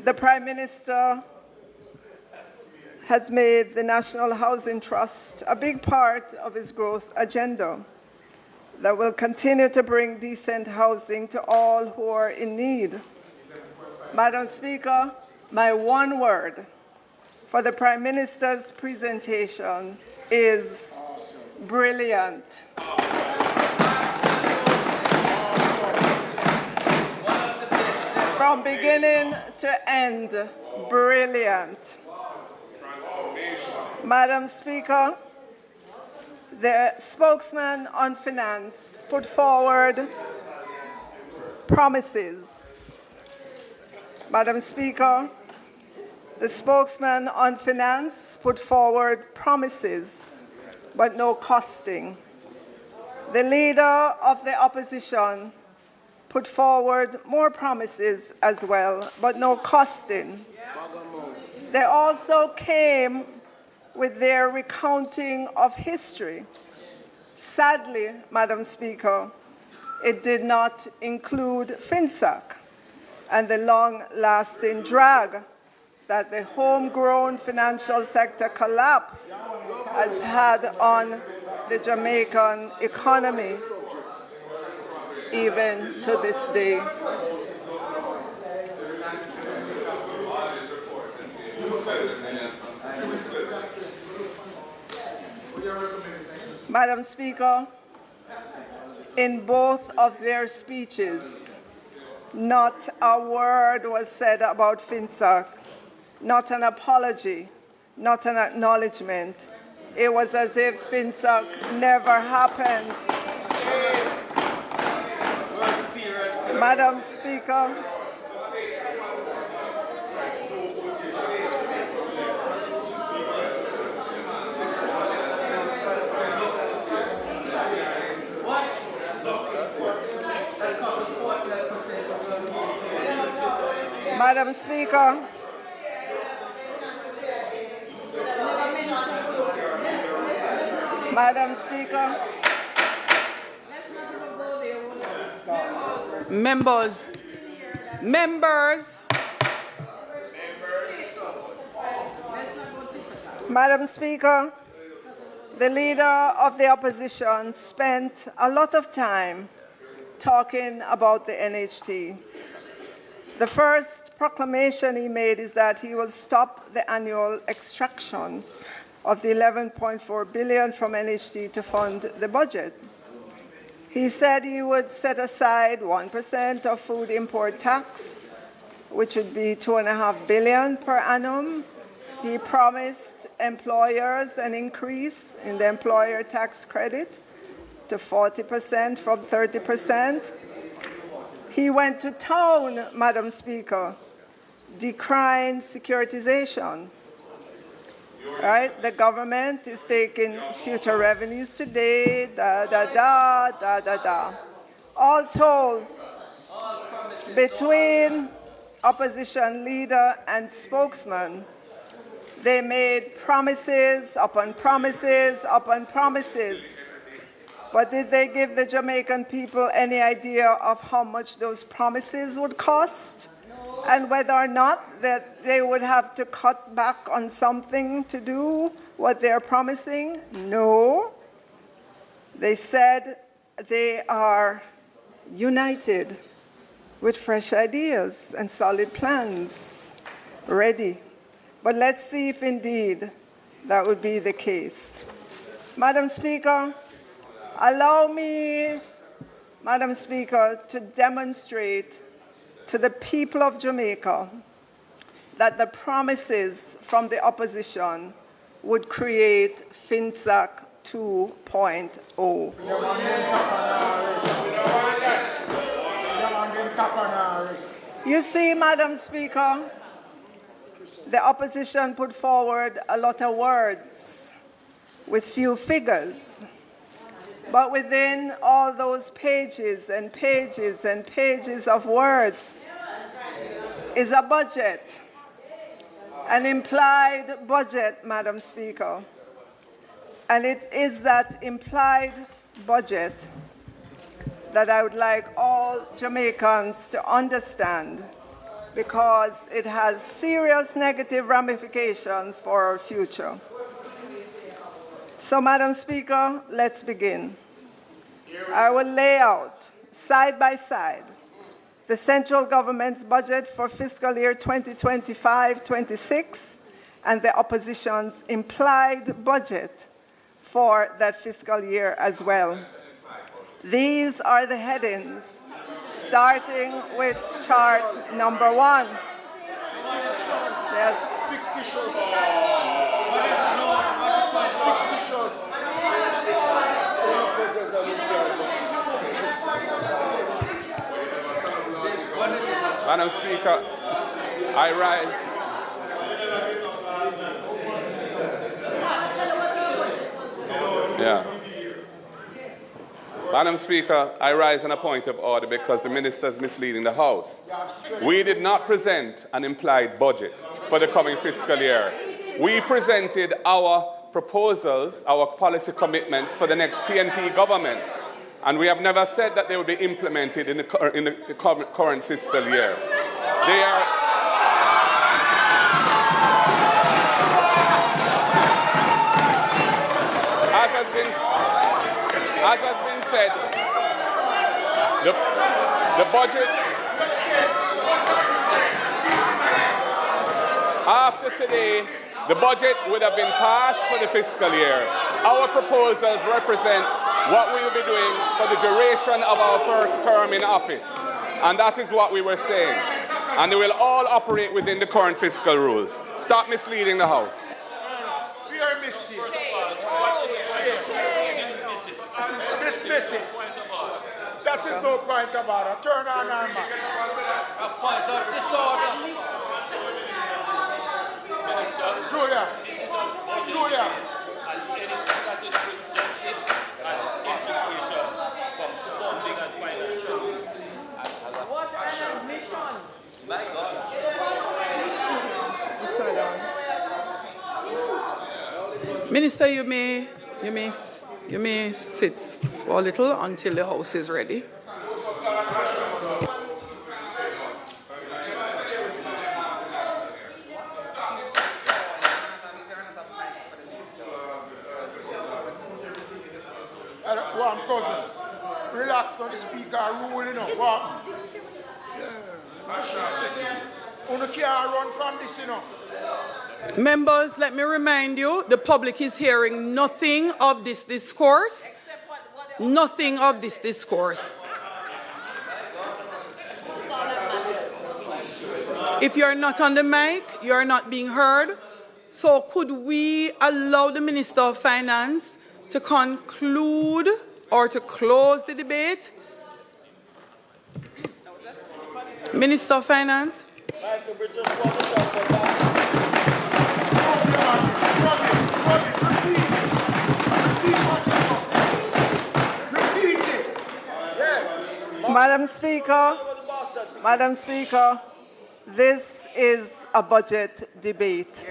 the Prime Minister has made the National Housing Trust a big part of his growth agenda that will continue to bring decent housing to all who are in need. Madam Speaker, my one word for the Prime Minister's presentation is brilliant. From beginning to end, brilliant. Madam Speaker, the spokesman on finance put forward promises. Madam Speaker, the spokesman on finance put forward promises, but no costing. The leader of the opposition put forward more promises as well, but no costing. They also came with their recounting of history. Sadly, Madam Speaker, it did not include FinSAC and the long-lasting drag that the homegrown financial sector collapse has had on the Jamaican economy, even to this day. Madam Speaker, in both of their speeches, not a word was said about FinSAC, not an apology, not an acknowledgement. It was as if FinSAC never happened. Madam Speaker, Madam Speaker, Madam Speaker, Members, Madam Speaker, the leader of the opposition spent a lot of time talking about the NHT. The first proclamation he made is that he will stop the annual extraction of the 11.4 billion from NHT to fund the budget. He said he would set aside 1% of food import tax, which would be 2.5 billion per annum. He promised employers an increase in the employer tax credit to 40% from 30%. He went to town, Madam Speaker, decrying securitization. Right? The government is taking future revenues today, All told, between opposition leader and spokesman, they made promises upon promises upon promises. But did they give the Jamaican people any idea of how much those promises would cost? And whether or not that they would have to cut back on something to do what they're promising? No. They said they are united with fresh ideas and solid plans, ready. But let's see if indeed that would be the case. Madam Speaker, allow me, Madam Speaker, to demonstrate to the people of Jamaica that the promises from the opposition would create FinSAC 2.0. You see, Madam Speaker, the opposition put forward a lot of words with few figures. But within all those pages and pages and pages of words is a budget, an implied budget, Madam Speaker. And it is that implied budget that I would like all Jamaicans to understand, because it has serious negative ramifications for our future. So, Madam Speaker, let's begin. I will lay out, side by side, the central government's budget for fiscal year 2025-26 and the opposition's implied budget for that fiscal year as well. These are the headings, starting with chart number 1. Yes. Fictitious. Madam Speaker, I rise. Yeah. Madam Speaker, I rise on a point of order because the minister is misleading the House. We did not present an implied budget for the coming fiscal year. We presented our proposals, our policy commitments for the next PNP government. And we have never said that they will be implemented in the current fiscal year. They are... As has been said, the budget, after today, the budget would have been passed for the fiscal year. Our proposals represent what we will be doing for the duration of our first term in office. And that is what we were saying. And they will all operate within the current fiscal rules. Stop misleading the House. We are misleading. Dismiss it. That is no point of order. Turn on our mic. A point of disorder. Julia. Julia. What an admission! My God. Minister, you may sit for a little until the House is ready. One cousin, relax on the speaker rule, you know. What? You can't run from this, you know. Members, let me remind you, the public is hearing nothing of this discourse. Nothing of this discourse. If you're not on the mic, you're not being heard. So could we allow the Minister of Finance to conclude or to close the debate? Minister of Finance. Madam Speaker, This is a budget debate.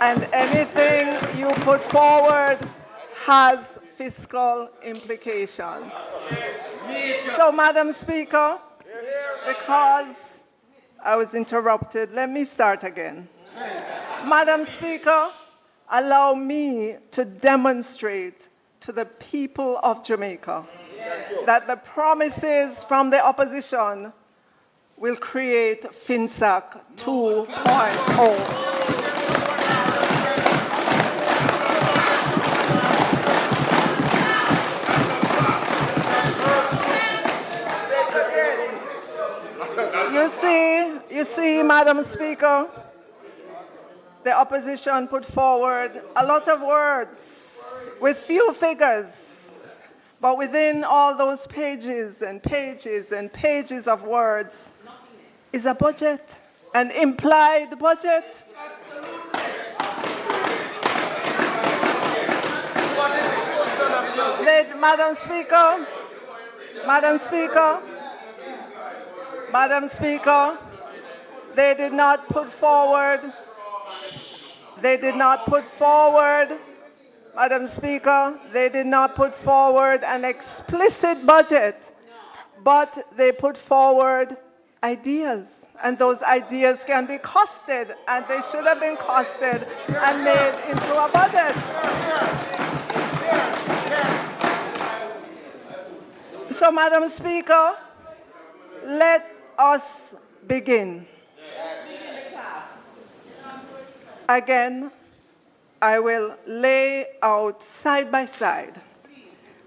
And anything you put forward has fiscal implications. So, Madam Speaker, because I was interrupted, let me start again. Madam Speaker, allow me to demonstrate to the people of Jamaica that the promises from the opposition will create FinSAC 2.0. You see, Madam Speaker, the opposition put forward a lot of words with few figures, but within all those pages and pages and pages of words is a budget, an implied budget. Madam Speaker, they did not put forward, Madam Speaker, they did not put forward an explicit budget, but they put forward ideas. And those ideas can be costed, and they should have been costed and made into a budget. So, Madam Speaker, let us begin. Again, I will lay out side by side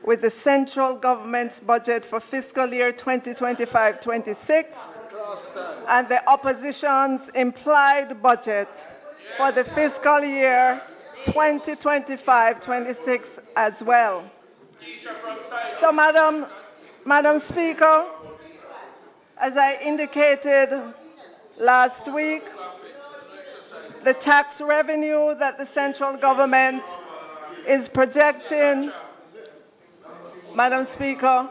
with the central government's budget for fiscal year 2025-26 and the opposition's implied budget for the fiscal year 2025-26 as well. So, Madam Speaker, as I indicated last week, the tax revenue that the central government is projecting, Madam Speaker,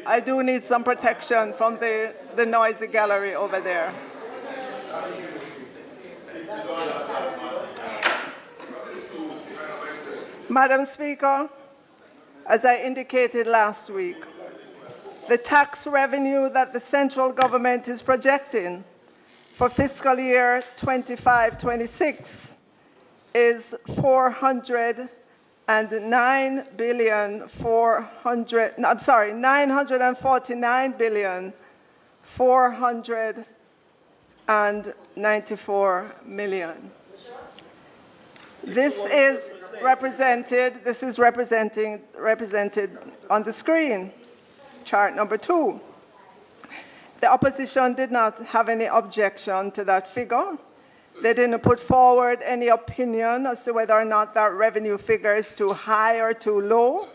I do need some protection from the noisy gallery over there. Madam Speaker, as I indicated last week, the tax revenue that the central government is projecting for fiscal year 25-26 is $994,494,000,000. This is represented on the screen, chart number 2. The opposition did not have any objection to that figure. They didn't put forward any opinion as to whether or not that revenue figure is too high or too low.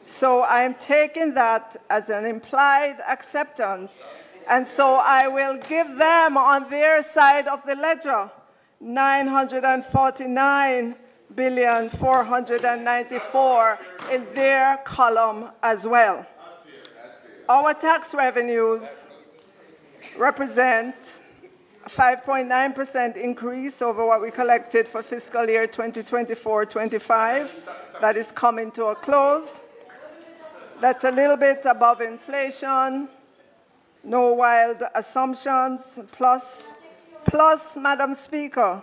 So I'm taking that as an implied acceptance. And so I will give them on their side of the ledger $949,494,000,000 in their column as well. Our tax revenues represent a 5.9% increase over what we collected for fiscal year 2024-25. That is coming to a close. That's a little bit above inflation, no wild assumptions, plus, Madam Speaker,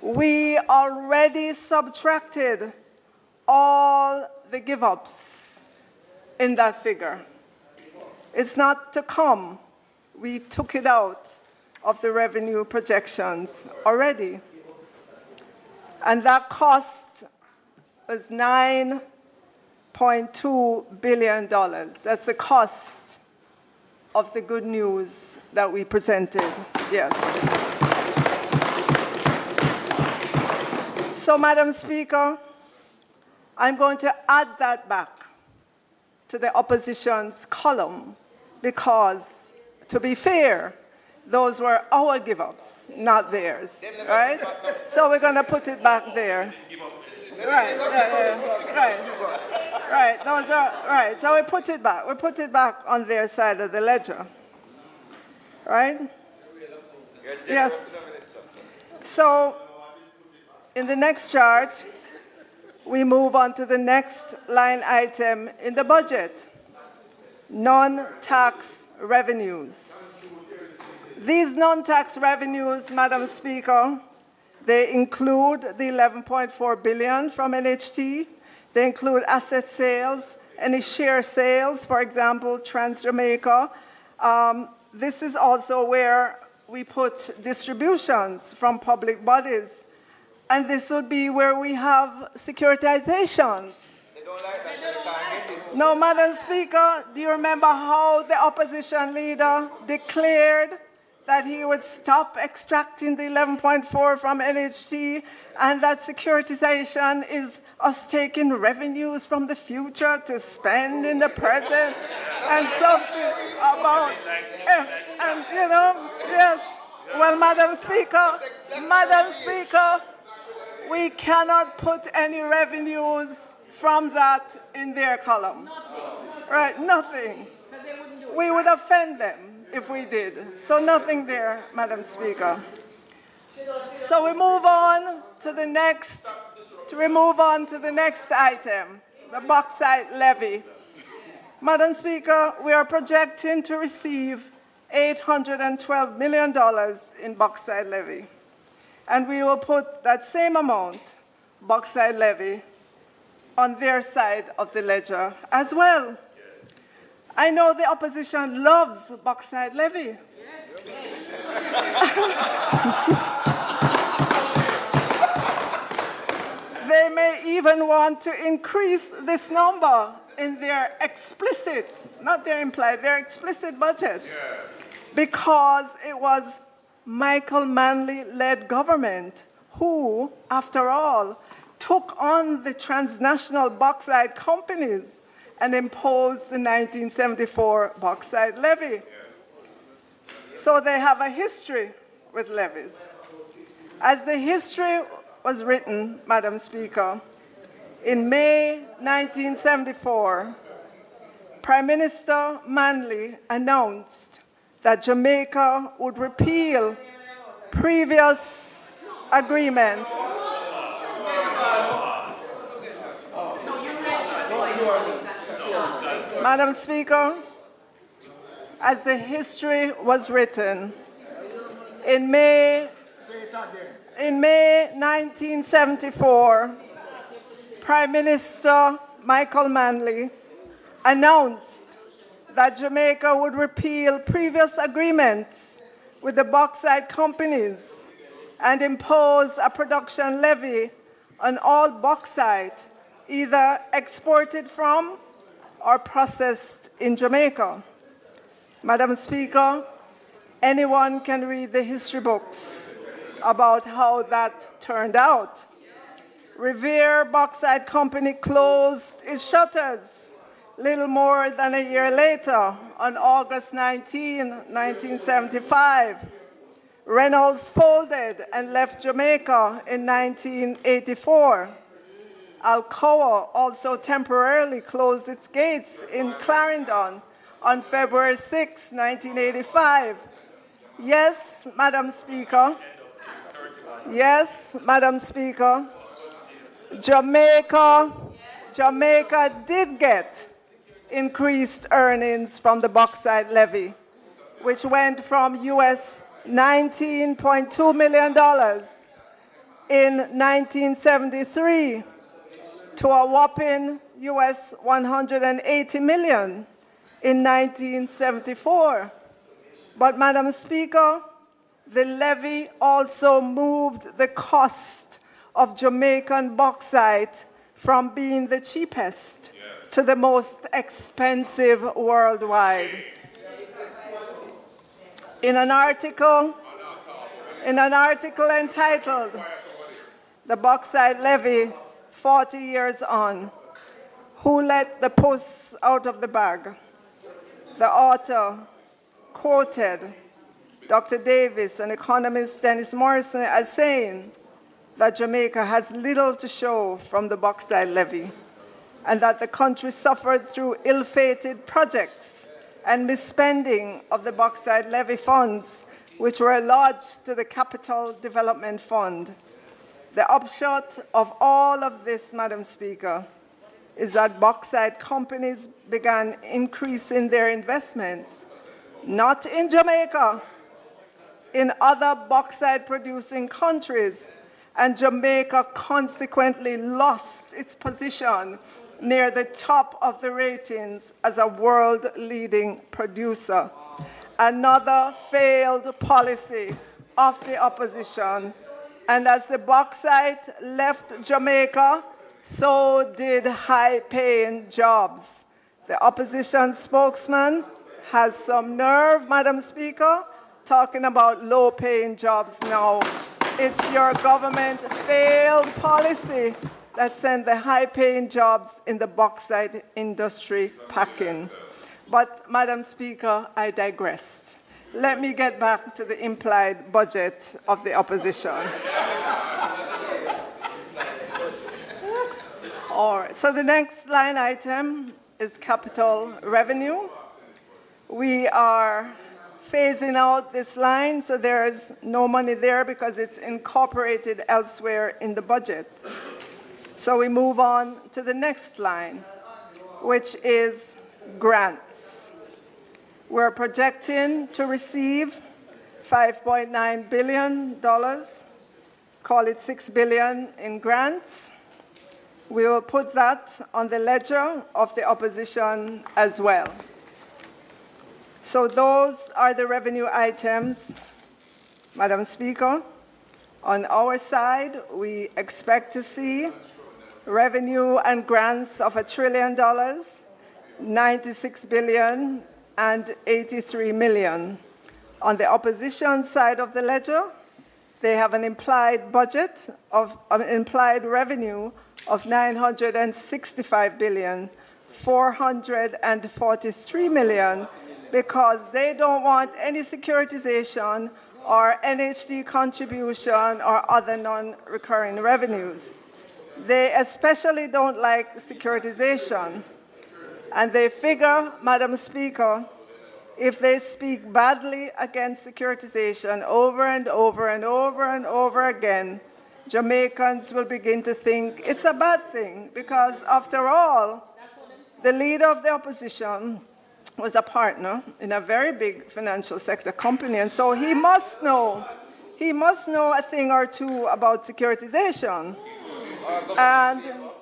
we already subtracted all the give-ups in that figure. It's not to come. We took it out of the revenue projections already. And that cost was $9.2 billion. That's the cost of the good news that we presented, yes. So, Madam Speaker, I'm going to add that back to the opposition's column because, to be fair, those were our give-ups, not theirs, right? So we're going to put it back there. Right. Those are right. So we put it back. We put it back on their side of the ledger, right? Yes. So, in the next chart, we move on to the next line item in the budget, non-tax revenues. These non-tax revenues, Madam Speaker, they include the 11.4 billion from NHT. They include asset sales, any share sales, for example, Trans-Jamaica. This is also where we put distributions from public bodies. And this would be where we have securitizations. They don't like that, so they can't get it. No, Madam Speaker, do you remember how the opposition leader declared that he would stop extracting the 11.4 from NHT, and that securitization is us taking revenues from the future to spend in the present, and something about, and you know, yes. Well, Madam Speaker, we cannot put any revenues from that in their column. Right, nothing. We would offend them if we did. So nothing there, Madam Speaker. So we move on to the next, item, the bauxite levy. Madam Speaker, we are projecting to receive $812 million in bauxite levy. And we will put that same amount, bauxite levy, on their side of the ledger as well. I know the opposition loves bauxite levy. They may even want to increase this number in their explicit, not their implied, their explicit budget. Yes. Because it was Michael Manley-led government who, after all, took on the transnational bauxite companies and imposed the 1974 bauxite levy. So they have a history with levies. As the history was written, Madam Speaker, in May 1974, Prime Minister Manley announced that Jamaica would repeal previous agreements. Madam Speaker, as the history was written, in May 1974, Prime Minister Michael Manley announced that Jamaica would repeal previous agreements with the bauxite companies and impose a production levy on all bauxite either exported from or processed in Jamaica. Madam Speaker, anyone can read the history books about how that turned out. Revere Bauxite Company closed its shutters little more than a year later, on August 19, 1975. Reynolds folded and left Jamaica in 1984. Alcoa also temporarily closed its gates in Clarendon on February 6, 1985. Yes, Madam Speaker. Yes, Madam Speaker. Jamaica did get increased earnings from the bauxite levy, which went from US $19.2 million in 1973 to a whopping US $180 million in 1974. But, Madam Speaker, the levy also moved the cost of Jamaican bauxite from being the cheapest to the most expensive worldwide. In an article entitled "The Bauxite Levy 40 Years On, Who Let the Puss Out of the Bag?" the author quoted Dr. Davis and economist Dennis Morrison as saying that Jamaica has little to show from the bauxite levy, and that the country suffered through ill-fated projects and misspending of the bauxite levy funds which were lodged to the Capital Development Fund. The upshot of all of this, Madam Speaker, is that bauxite companies began increasing their investments, not in Jamaica, in other bauxite-producing countries, and Jamaica consequently lost its position near the top of the ratings as a world-leading producer. Another failed policy of the opposition, and as the bauxite left Jamaica, so did high-paying jobs. The opposition spokesman has some nerve, Madam Speaker, talking about low-paying jobs now. It's your government failed policy that sent the high-paying jobs in the bauxite industry packing. But, Madam Speaker, I digressed. Let me get back to the implied budget of the opposition. All right, so the next line item is capital revenue. We are phasing out this line, so there's no money there because it's incorporated elsewhere in the budget. So we move on to the next line, which is grants. We're projecting to receive $5.9 billion, call it $6 billion in grants. We will put that on the ledger of the opposition as well. So those are the revenue items, Madam Speaker. On our side, we expect to see revenue and grants of $1 trillion, 96 billion, and 83 million. On the opposition side of the ledger, they have an implied budget of implied revenue of 965 billion, 443 million, because they don't want any securitization or NHD contribution or other non-recurring revenues. They especially don't like securitization. And they figure, Madam Speaker, if they speak badly against securitization over and over and over and over again, Jamaicans will begin to think it's a bad thing, because after all, the leader of the opposition was a partner in a very big financial sector company, and so he must know a thing or two about securitization.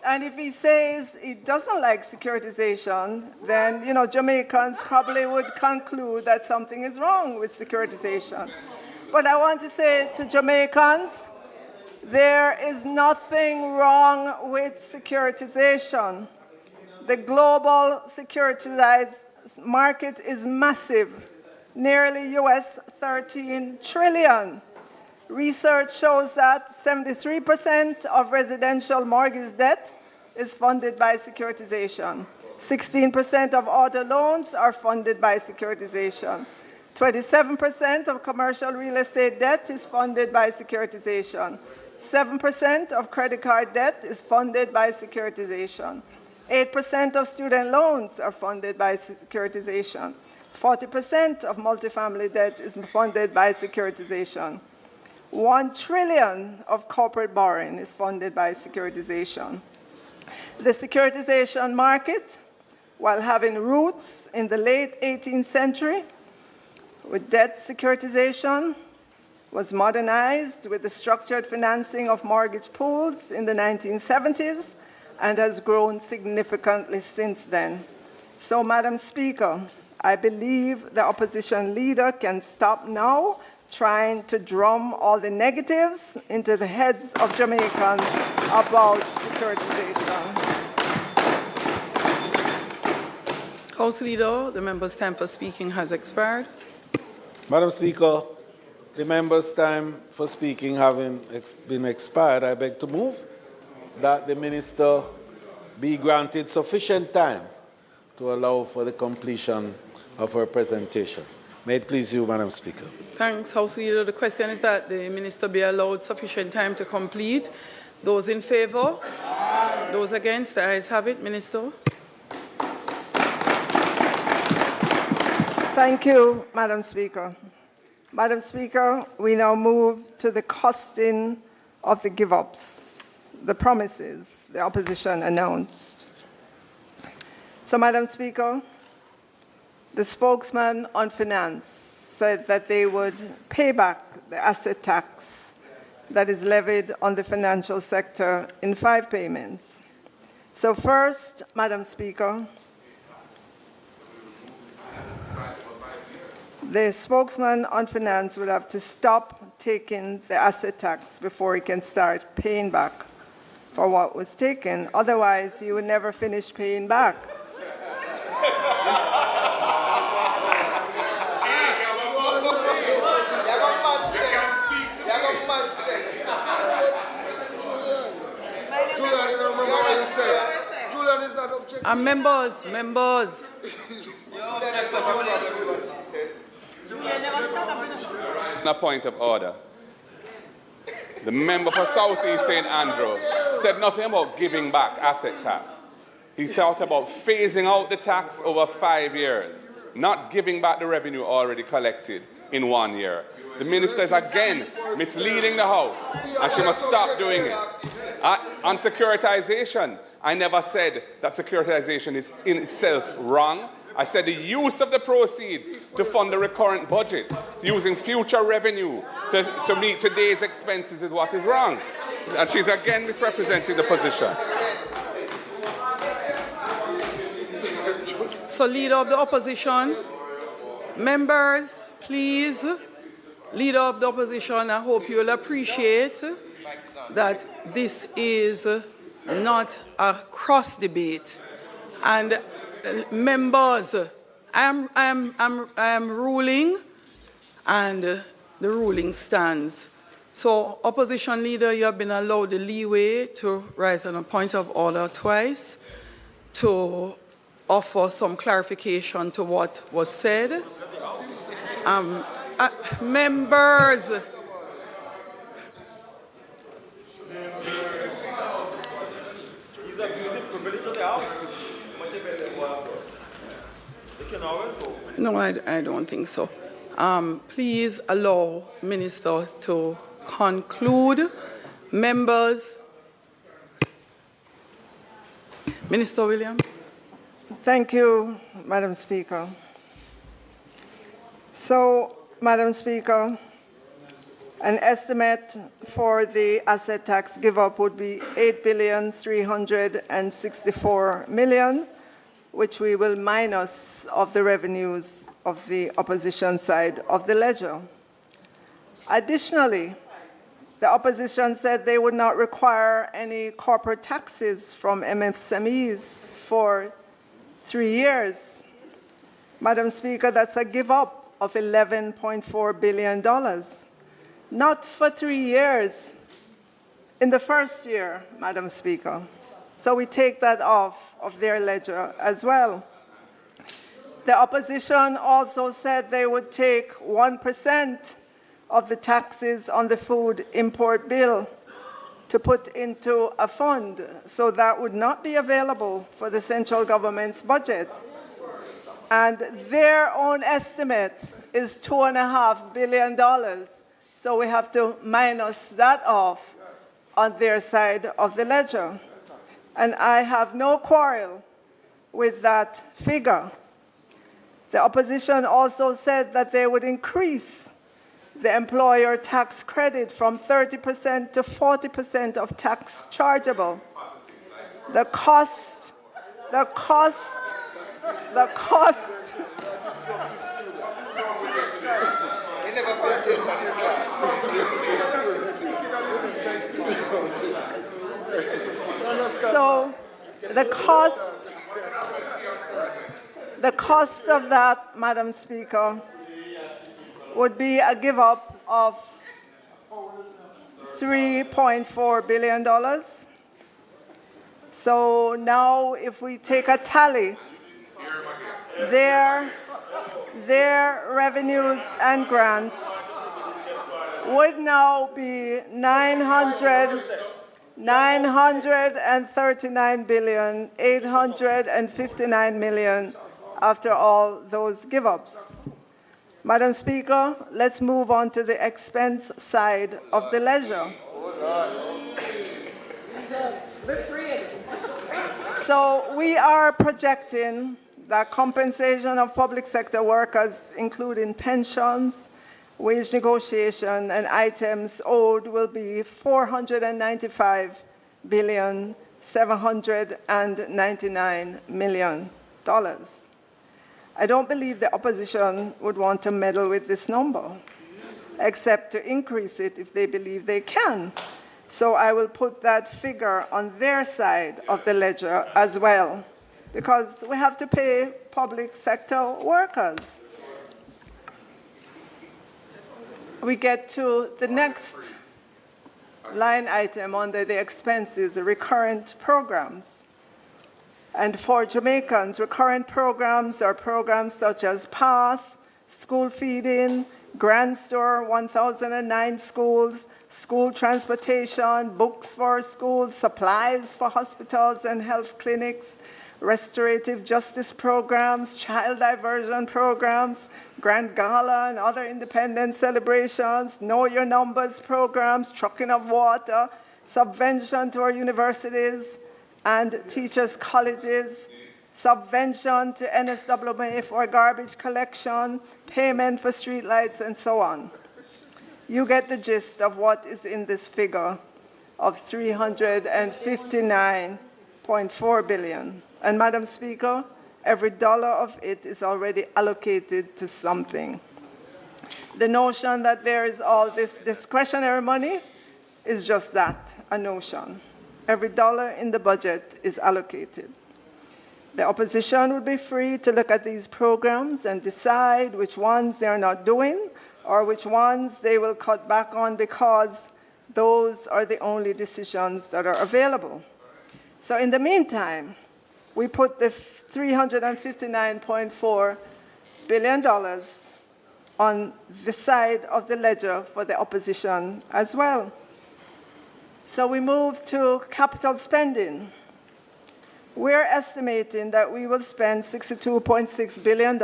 And if he says he doesn't like securitization, then Jamaicans probably would conclude that something is wrong with securitization. But I want to say to Jamaicans, there is nothing wrong with securitization. The global securitized market is massive, nearly US 13 trillion. Research shows that 73% of residential mortgage debt is funded by securitization. 16% of auto loans are funded by securitization. 27% of commercial real estate debt is funded by securitization. 7% of credit card debt is funded by securitization. 8% of student loans are funded by securitization. 40% of multifamily debt is funded by securitization. 1 trillion of corporate borrowing is funded by securitization. The securitization market, while having roots in the late 18th century, with debt securitization, was modernized with the structured financing of mortgage pools in the 1970s and has grown significantly since then. So, Madam Speaker, I believe the opposition leader can stop now trying to drum all the negatives into the heads of Jamaicans about securitization. House Leader, the member's time for speaking has expired. Madam Speaker, the member's time for speaking having been expired, I beg to move that the minister be granted sufficient time to allow for the completion of her presentation. May it please you, Madam Speaker. Thanks, House Leader. The question is that the minister be allowed sufficient time to complete. Those in favor? Aye. Those against? The ayes have it. Minister. Thank you, Madam Speaker. Madam Speaker, we now move to the costing of the give-ups, the promises the opposition announced. So, Madam Speaker, the spokesman on finance said that they would pay back the asset tax that is levied on the financial sector in 5 payments. So first, Madam Speaker, the spokesman on finance will have to stop taking the asset tax before he can start paying back for what was taken. Otherwise, he would never finish paying back. Members. A point of order. The member for South East St. Andrew said nothing about giving back asset tax. He talked about phasing out the tax over 5 years, not giving back the revenue already collected in 1 year. The minister is again misleading the House, and she must stop doing it. On securitization, I never said that securitization is in itself wrong. I said the use of the proceeds to fund the recurrent budget, using future revenue to meet today's expenses is what is wrong. And she's again misrepresenting the position. So, Leader of the Opposition, members, please, Leader of the Opposition, I hope you will appreciate that this is not a cross debate. And members, I am ruling, and the ruling stands. So, Opposition Leader, you have been allowed the leeway to rise on a point of order twice to offer some clarification to what was said. Members, no, I don't think so. Please allow Minister to conclude. Members, Minister Williams. Thank you, Madam Speaker. So, Madam Speaker, an estimate for the asset tax give-up would be $8,364,000,000, which we will minus of the revenues of the opposition side of the ledger. Additionally, the opposition said they would not require any corporate taxes from MSMEs for 3 years. Madam Speaker, that's a give-up of $11.4 billion. Not for 3 years, in the first year, Madam Speaker. So we take that off of their ledger as well. The opposition also said they would take 1% of the taxes on the food import bill to put into a fund, so that would not be available for the central government's budget. And their own estimate is $2.5 billion. So we have to minus that off on their side of the ledger. And I have no quarrel with that figure. The opposition also said that they would increase the employer tax credit from 30% to 40% of tax chargeable. The cost. So the cost of that, Madam Speaker, would be a give-up of $3.4 billion. So now if we take a tally, their revenues and grants would now be $939,859,000,000 after all those give-ups. Madam Speaker, let's move on to the expense side of the ledger. So we are projecting that compensation of public sector workers, including pensions, wage negotiation, and items owed will be $495,799,000,000. I don't believe the opposition would want to meddle with this number, except to increase it if they believe they can. So I will put that figure on their side of the ledger as well, because we have to pay public sector workers. We get to the next line item under the expenses, recurrent programs. And for Jamaicans, recurrent programs are programs such as PATH, school feeding, Grand Store, 1009 schools, school transportation, books for schools, supplies for hospitals and health clinics, restorative justice programs, child diversion programs, Grand Gala and other independence celebrations, Know Your Numbers programs, trucking of water, subvention to our universities and teachers' colleges, subvention to NSWA for garbage collection, payment for streetlights, and so on. You get the gist of what is in this figure of $359.4 billion. And Madam Speaker, every dollar of it is already allocated to something. The notion that there is all this discretionary money is just that, a notion. Every dollar in the budget is allocated. The opposition would be free to look at these programs and decide which ones they are not doing or which ones they will cut back on because those are the only decisions that are available. So in the meantime, we put the $359.4 billion on the side of the ledger for the opposition as well. So we move to capital spending. We're estimating that we will spend $62.6 billion,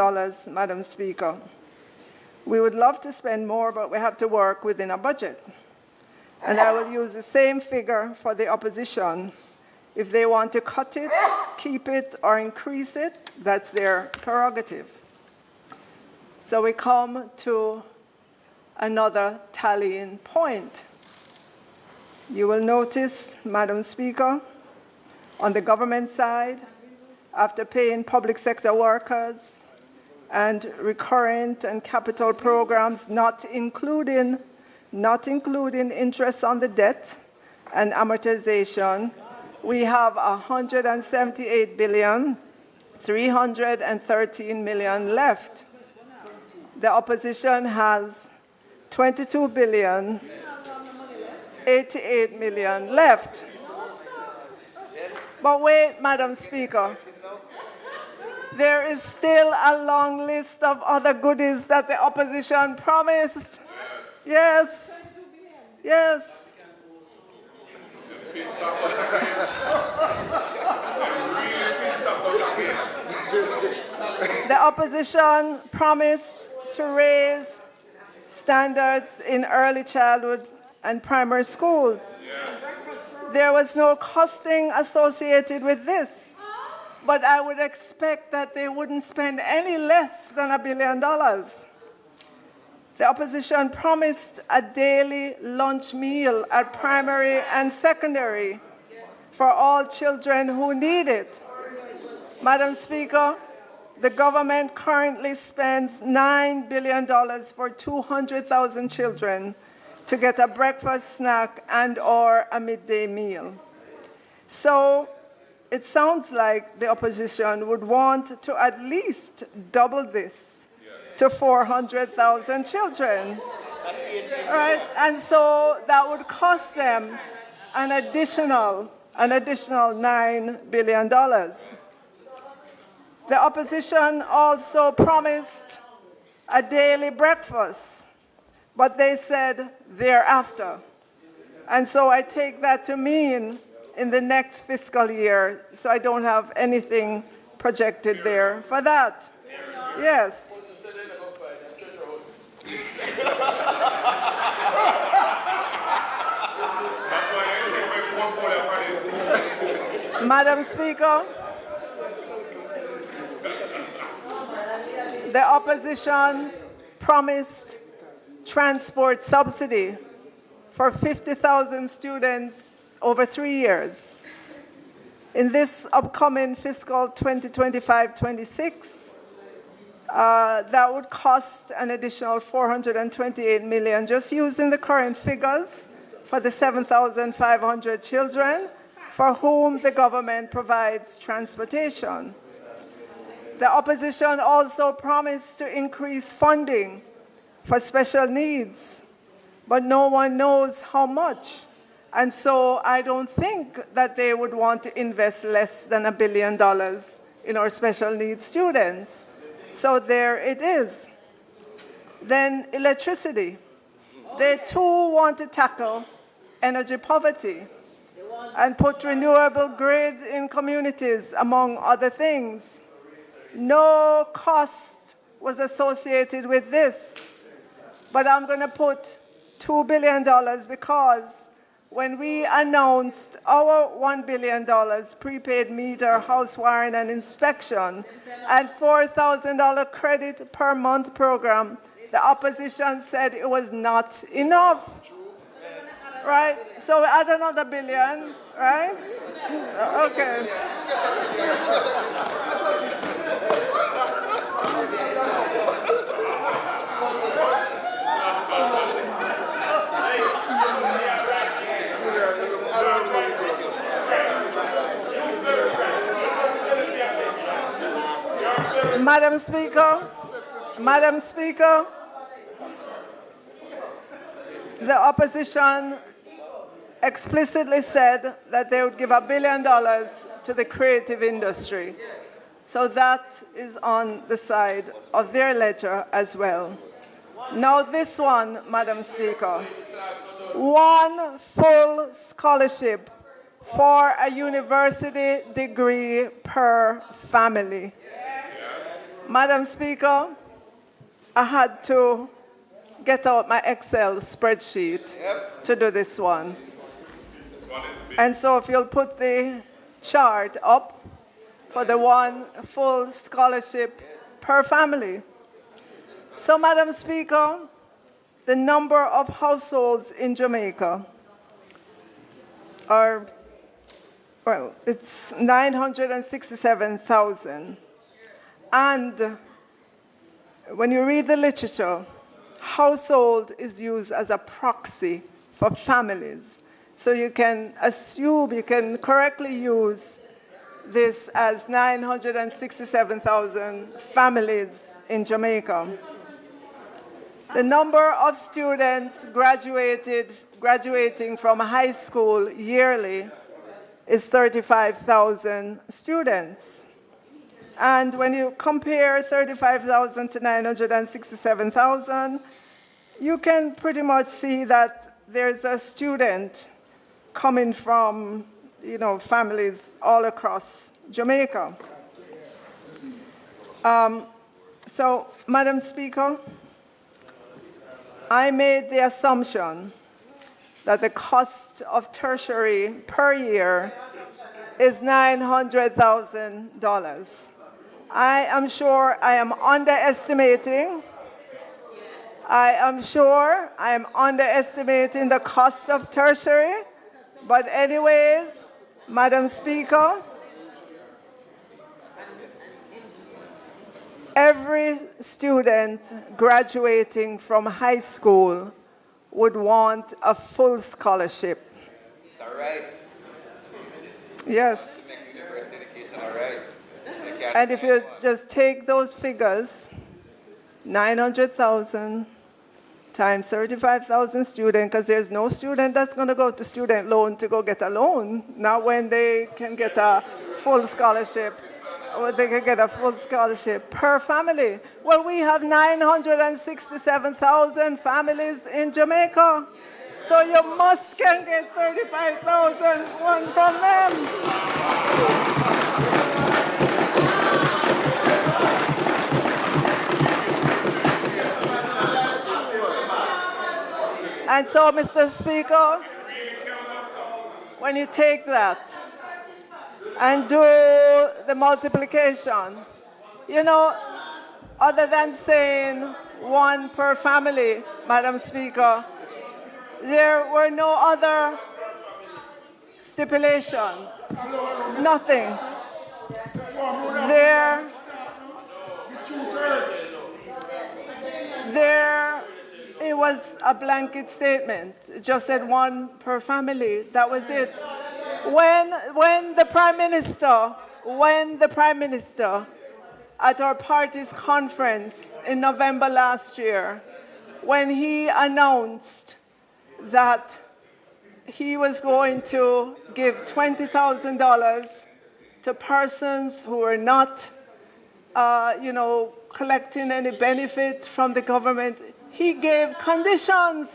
Madam Speaker. We would love to spend more, but we have to work within a budget. And I will use the same figure for the opposition. If they want to cut it, keep it, or increase it, that's their prerogative. So we come to another tallying point. You will notice, Madam Speaker, on the government side, after paying public sector workers and recurrent and capital programs, not including interest on the debt and amortization, we have $178,313,000,000 left. The opposition has $22,088,000,000 left. But wait, Madam Speaker, there is still a long list of other goodies that the opposition promised. Yes, yes. The opposition promised to raise standards in early childhood and primary schools. There was no costing associated with this, but I would expect that they wouldn't spend any less than $1 billion. The opposition promised a daily lunch meal at primary and secondary for all children who need it. Madam Speaker, the government currently spends $9 billion for 200,000 children to get a breakfast, snack, and/or a midday meal. So it sounds like the opposition would want to at least double this to 400,000 children. All right, and so that would cost them an additional $9 billion. The opposition also promised a daily breakfast, but they said thereafter. And so I take that to mean in the next fiscal year, so I don't have anything projected there for that. Yes. Madam Speaker, the opposition promised transport subsidy for 50,000 students over 3 years. In this upcoming fiscal 2025-26, that would cost an additional $428 million, just using the current figures for the 7,500 children for whom the government provides transportation. The opposition also promised to increase funding for special needs, but no one knows how much. And so I don't think that they would want to invest less than $1 billion in our special needs students. So there it is. Then electricity. They too want to tackle energy poverty and put renewable grid in communities, among other things. No cost was associated with this, but I'm going to put $2 billion because when we announced our $1 billion prepaid meter, house wiring and inspection, and $4,000 credit per month program, the opposition said it was not enough. Right? So add another billion, right? Okay. Madam Speaker, the opposition explicitly said that they would give $1 billion to the creative industry. So that is on the side of their ledger as well. Now this one, Madam Speaker, one full scholarship for a university degree per family. Madam Speaker, I had to get out my Excel spreadsheet to do this one. And so if you'll put the chart up for the one full scholarship per family. So, Madam Speaker, the number of households in Jamaica are, well, it's 967,000. And when you read the literature, household is used as a proxy for families. So you can assume, you can correctly use this as 967,000 families in Jamaica. The number of students graduating from high school yearly is 35,000 students. And when you compare 35,000 to 967,000, you can pretty much see that there's a student coming from, families all across Jamaica. So, Madam Speaker, I made the assumption that the cost of tertiary per year is $900,000. I am sure I am underestimating. I am sure I am underestimating the cost of tertiary. But anyways, Madam Speaker, every student graduating from high school would want a full scholarship. It's all right. Yes. You make university education all right. And if you just take those figures, 900,000 times 35,000 students, because there's no student that's going to go to student loan to go get a loan, not when they can get a full scholarship, or they can get a full scholarship per family. Well, we have 967,000 families in Jamaica, so you must can get 35,000 one from them. And so, Mr. Speaker, when you take that and do the multiplication. You know, other than saying one per family, Madam Speaker, there were no other stipulations, nothing. It was a blanket statement. It just said one per family. That was it. When the Prime Minister at our party's conference in November last year, when he announced that he was going to give $20,000 to persons who were not, collecting any benefit from the government, he gave conditions.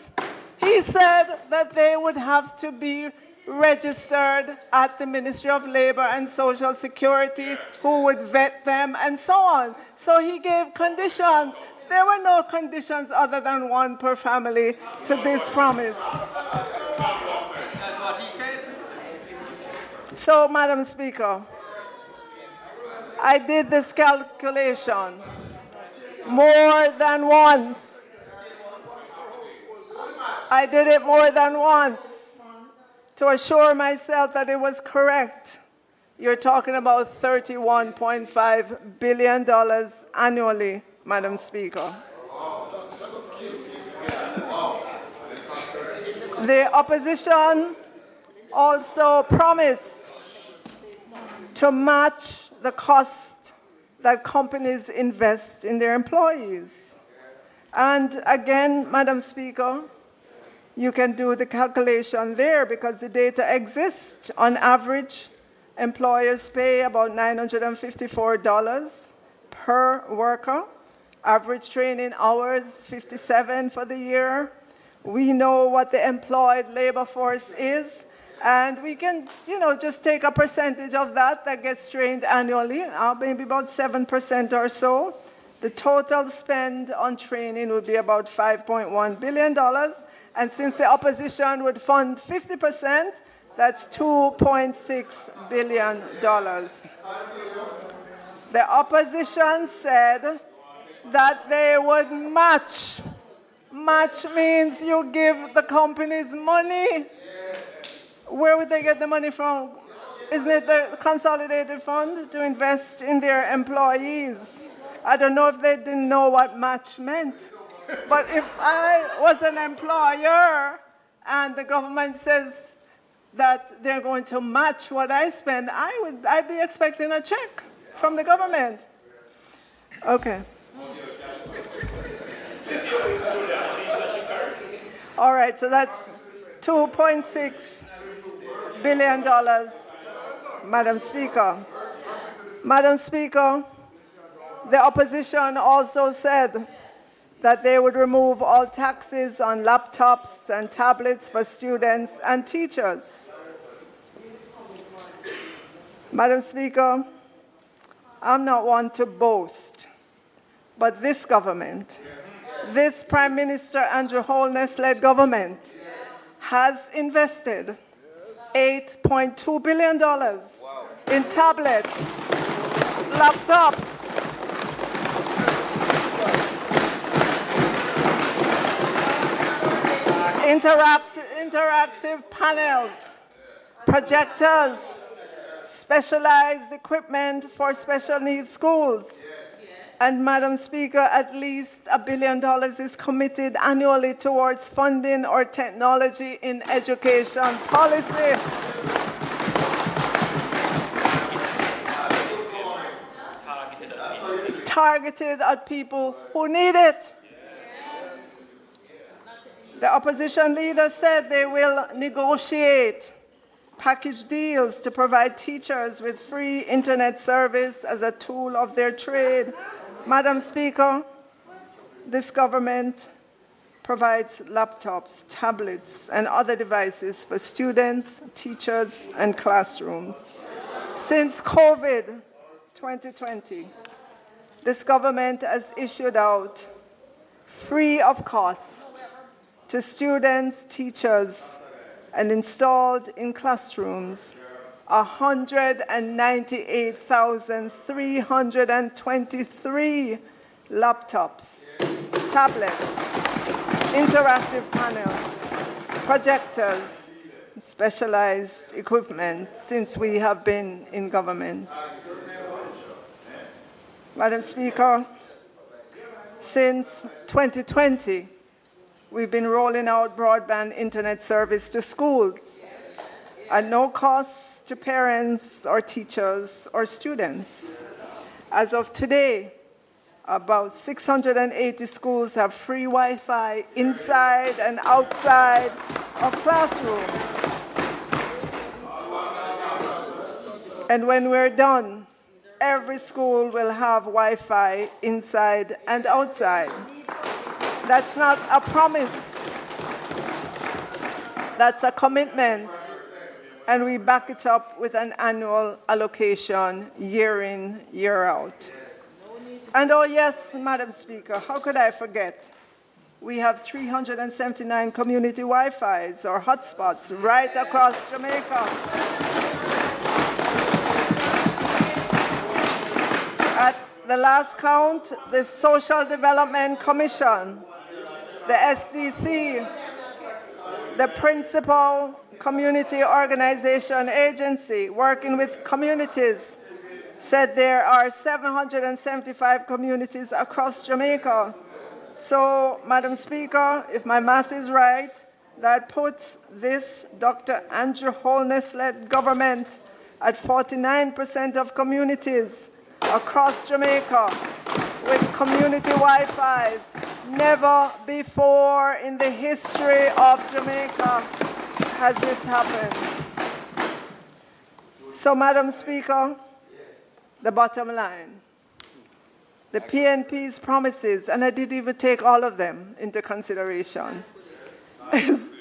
He said that they would have to be registered at the Ministry of Labor and Social Security, who would vet them, and so on. So he gave conditions. There were no conditions other than one per family to this promise. So, Madam Speaker, I did this calculation more than once. I did it more than once to assure myself that it was correct. You're talking about $31.5 billion annually, Madam Speaker. The opposition also promised to match the cost that companies invest in their employees. And again, Madam Speaker, you can do the calculation there because the data exists. On average, employers pay about $954 per worker. Average training hours, 57 for the year. We know what the employed labor force is, and we can, just take a percentage of that gets trained annually, maybe about 7% or so. The total spend on training would be about $5.1 billion, and since the opposition would fund 50%, that's $2.6 billion. The opposition said that they would match. Match means you give the companies money. Where would they get the money from? Isn't it the consolidated fund to invest in their employees? I don't know if they didn't know what match meant. But if I was an employer and the government says that they're going to match what I spend, I'd be expecting a check from the government. Okay. All right, so that's $2.6 billion, Madam Speaker. Madam Speaker, the opposition also said that they would remove all taxes on laptops and tablets for students and teachers. Madam Speaker, I'm not one to boast, but this government, this Prime Minister Andrew Holness-led government, has invested $8.2 billion in tablets, laptops, interactive panels, projectors, specialized equipment for special needs schools. And Madam Speaker, at least $1 billion is committed annually towards funding our technology in education policy. It's targeted at people who need it. The opposition leader said they will negotiate package deals to provide teachers with free internet service as a tool of their trade. Madam Speaker, this government provides laptops, tablets, and other devices for students, teachers, and classrooms. Since COVID 2020, this government has issued out, free of cost, to students, teachers, and installed in classrooms, 198,323 laptops, tablets, interactive panels, projectors, specialized equipment since we have been in government. Madam Speaker, since 2020, we've been rolling out broadband internet service to schools at no cost to parents or teachers or students. As of today, about 680 schools have free Wi-Fi inside and outside of classrooms. And when we're done, every school will have Wi-Fi inside and outside. That's not a promise. That's a commitment. And we back it up with an annual allocation year in, year out. And oh yes, Madam Speaker, how could I forget? We have 379 community Wi-Fis or hotspots right across Jamaica. At the last count, the Social Development Commission, the SDC, the principal community organization agency working with communities, said there are 775 communities across Jamaica. So, Madam Speaker, if my math is right, that puts this Dr. Andrew Holness-led government at 49% of communities across Jamaica with community Wi-Fis. Never before in the history of Jamaica has this happened. So, Madam Speaker, the bottom line, the PNP's promises, and I didn't even take all of them into consideration, is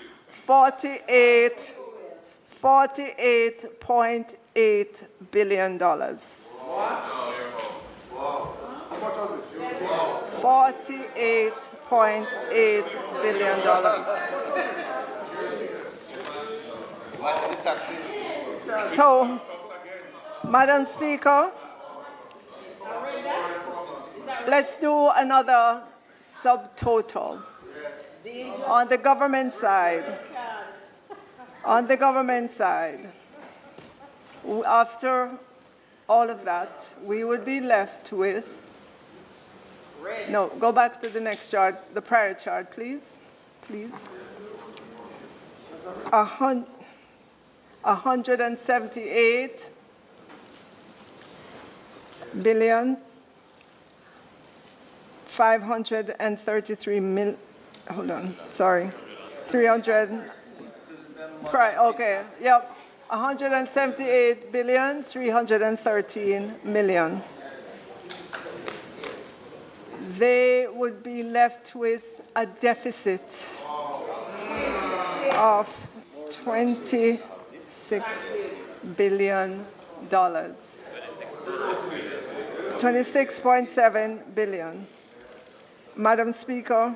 $48.8 billion. $48.8 billion. Watch the taxes. So, Madam Speaker, let's do another subtotal. On the government side, after all of that, we would be left with, no, go back to the next chart, the prior chart, please. 178 billion 533 mil, hold on, sorry, 300, okay, yep, 178 billion 313 million. They would be left with a deficit of $26 billion. $26.7 billion. Madam Speaker,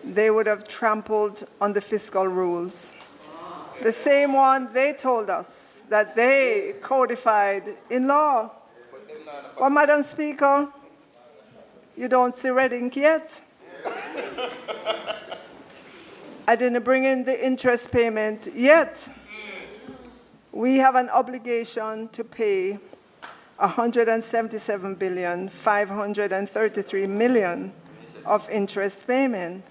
they would have trampled on the fiscal rules. The same one they told us that they codified in law. Well, Madam Speaker, you don't see red ink yet. I didn't bring in the interest payment yet. We have an obligation to pay $177.533 billion of interest payment.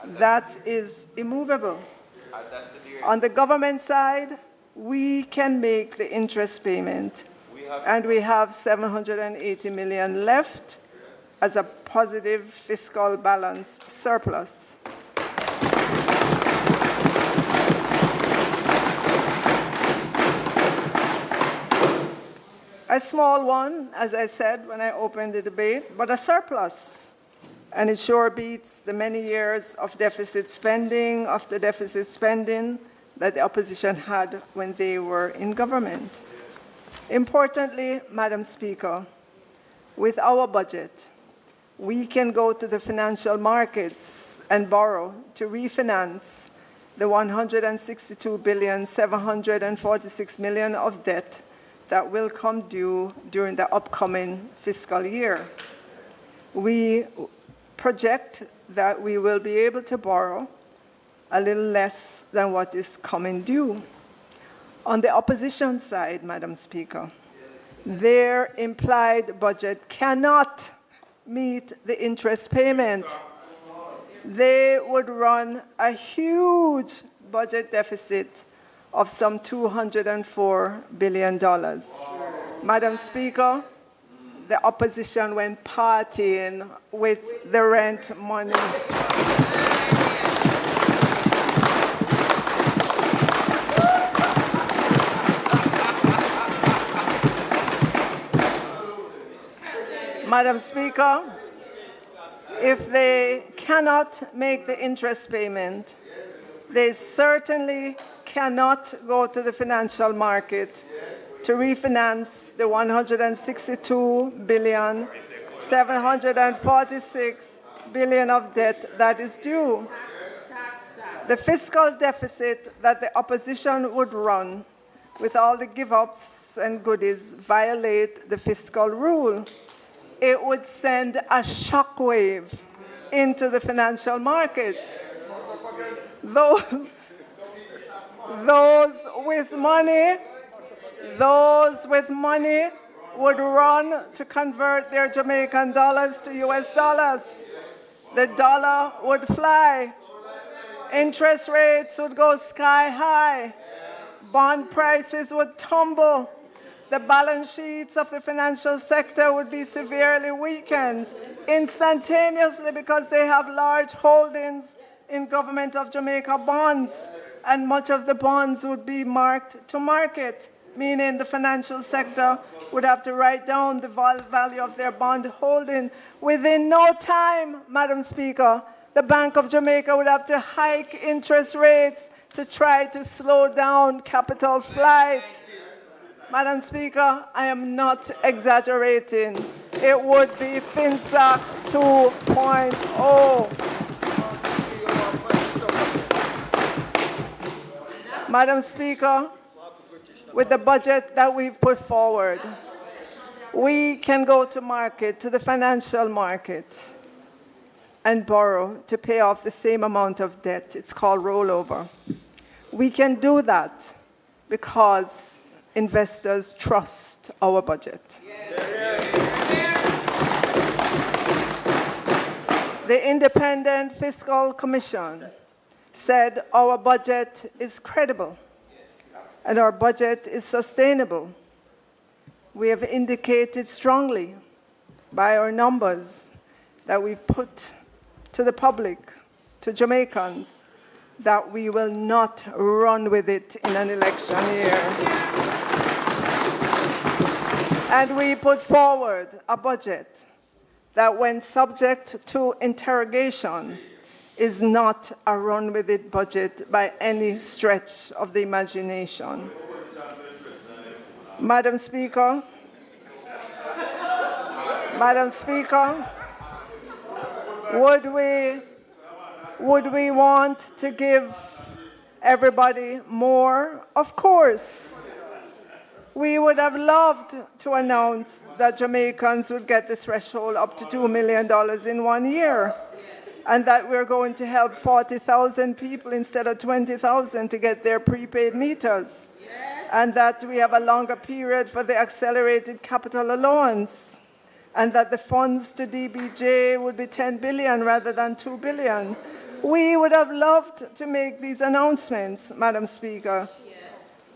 That is immovable. On the government side, we can make the interest payment, and we have $780 million left as a positive fiscal balance surplus. A small one, as I said when I opened the debate, but a surplus. And it sure beats the many years of deficit spending, that the opposition had when they were in government. Importantly, Madam Speaker, with our budget, we can go to the financial markets and borrow to refinance the $162,746 million of debt that will come due during the upcoming fiscal year. We project that we will be able to borrow a little less than what is coming due. On the opposition side, Madam Speaker, their implied budget cannot meet the interest payment. They would run a huge budget deficit of some $204 billion. Madam Speaker, the opposition went partying with the rent money. Madam Speaker, if they cannot make the interest payment, they certainly cannot go to the financial market to refinance the $162,746 billion of debt that is due. The fiscal deficit that the opposition would run with all the give-ups and goodies violate the fiscal rule. It would send a shockwave into the financial markets. Those with money would run to convert their Jamaican dollars to US dollars. The dollar would fly. Interest rates would go sky high. Bond prices would tumble. The balance sheets of the financial sector would be severely weakened instantaneously because they have large holdings in Government of Jamaica bonds, and much of the bonds would be marked to market, meaning the financial sector would have to write down the value of their bond holding. Within no time, Madam Speaker, the Bank of Jamaica would have to hike interest rates to try to slow down capital flight. Madam Speaker, I am not exaggerating. It would be FinSAC 2.0. Madam Speaker, with the budget that we've put forward, we can go to market, to the financial market, and borrow to pay off the same amount of debt. It's called rollover. We can do that because investors trust our budget. The Independent Fiscal Commission said our budget is credible and our budget is sustainable. We have indicated strongly by our numbers that we've put to the public, to Jamaicans, that we will not run with it in an election year. And we put forward a budget that, when subject to interrogation, is not a run-with-it budget by any stretch of the imagination. Madam Speaker, would we want to give everybody more? Of course. We would have loved to announce that Jamaicans would get the threshold up to $2 million in 1 year, and that we're going to help 40,000 people instead of 20,000 to get their prepaid meters, and that we have a longer period for the accelerated capital allowance, and that the funds to DBJ would be $10 billion rather than $2 billion. We would have loved to make these announcements, Madam Speaker,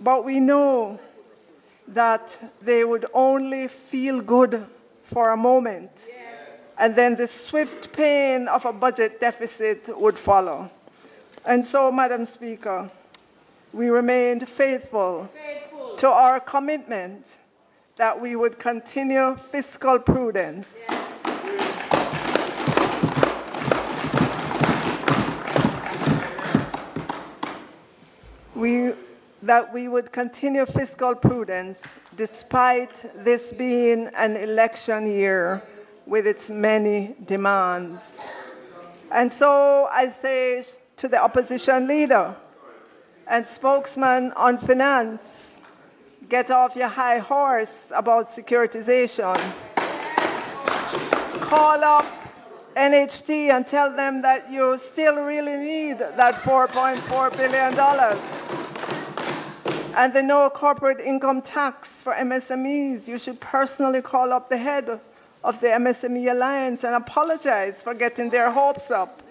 but we know that they would only feel good for a moment, and then the swift pain of a budget deficit would follow. And so, Madam Speaker, we remained faithful to our commitment that we would continue fiscal prudence. That we would continue fiscal prudence despite this being an election year with its many demands. And so I say to the opposition leader, and spokesman on finance, get off your high horse about securitization. Call up NHT and tell them that you still really need that $4.4 billion. And the no corporate income tax for MSMEs, you should personally call up the head of the MSME Alliance and apologize for getting their hopes up,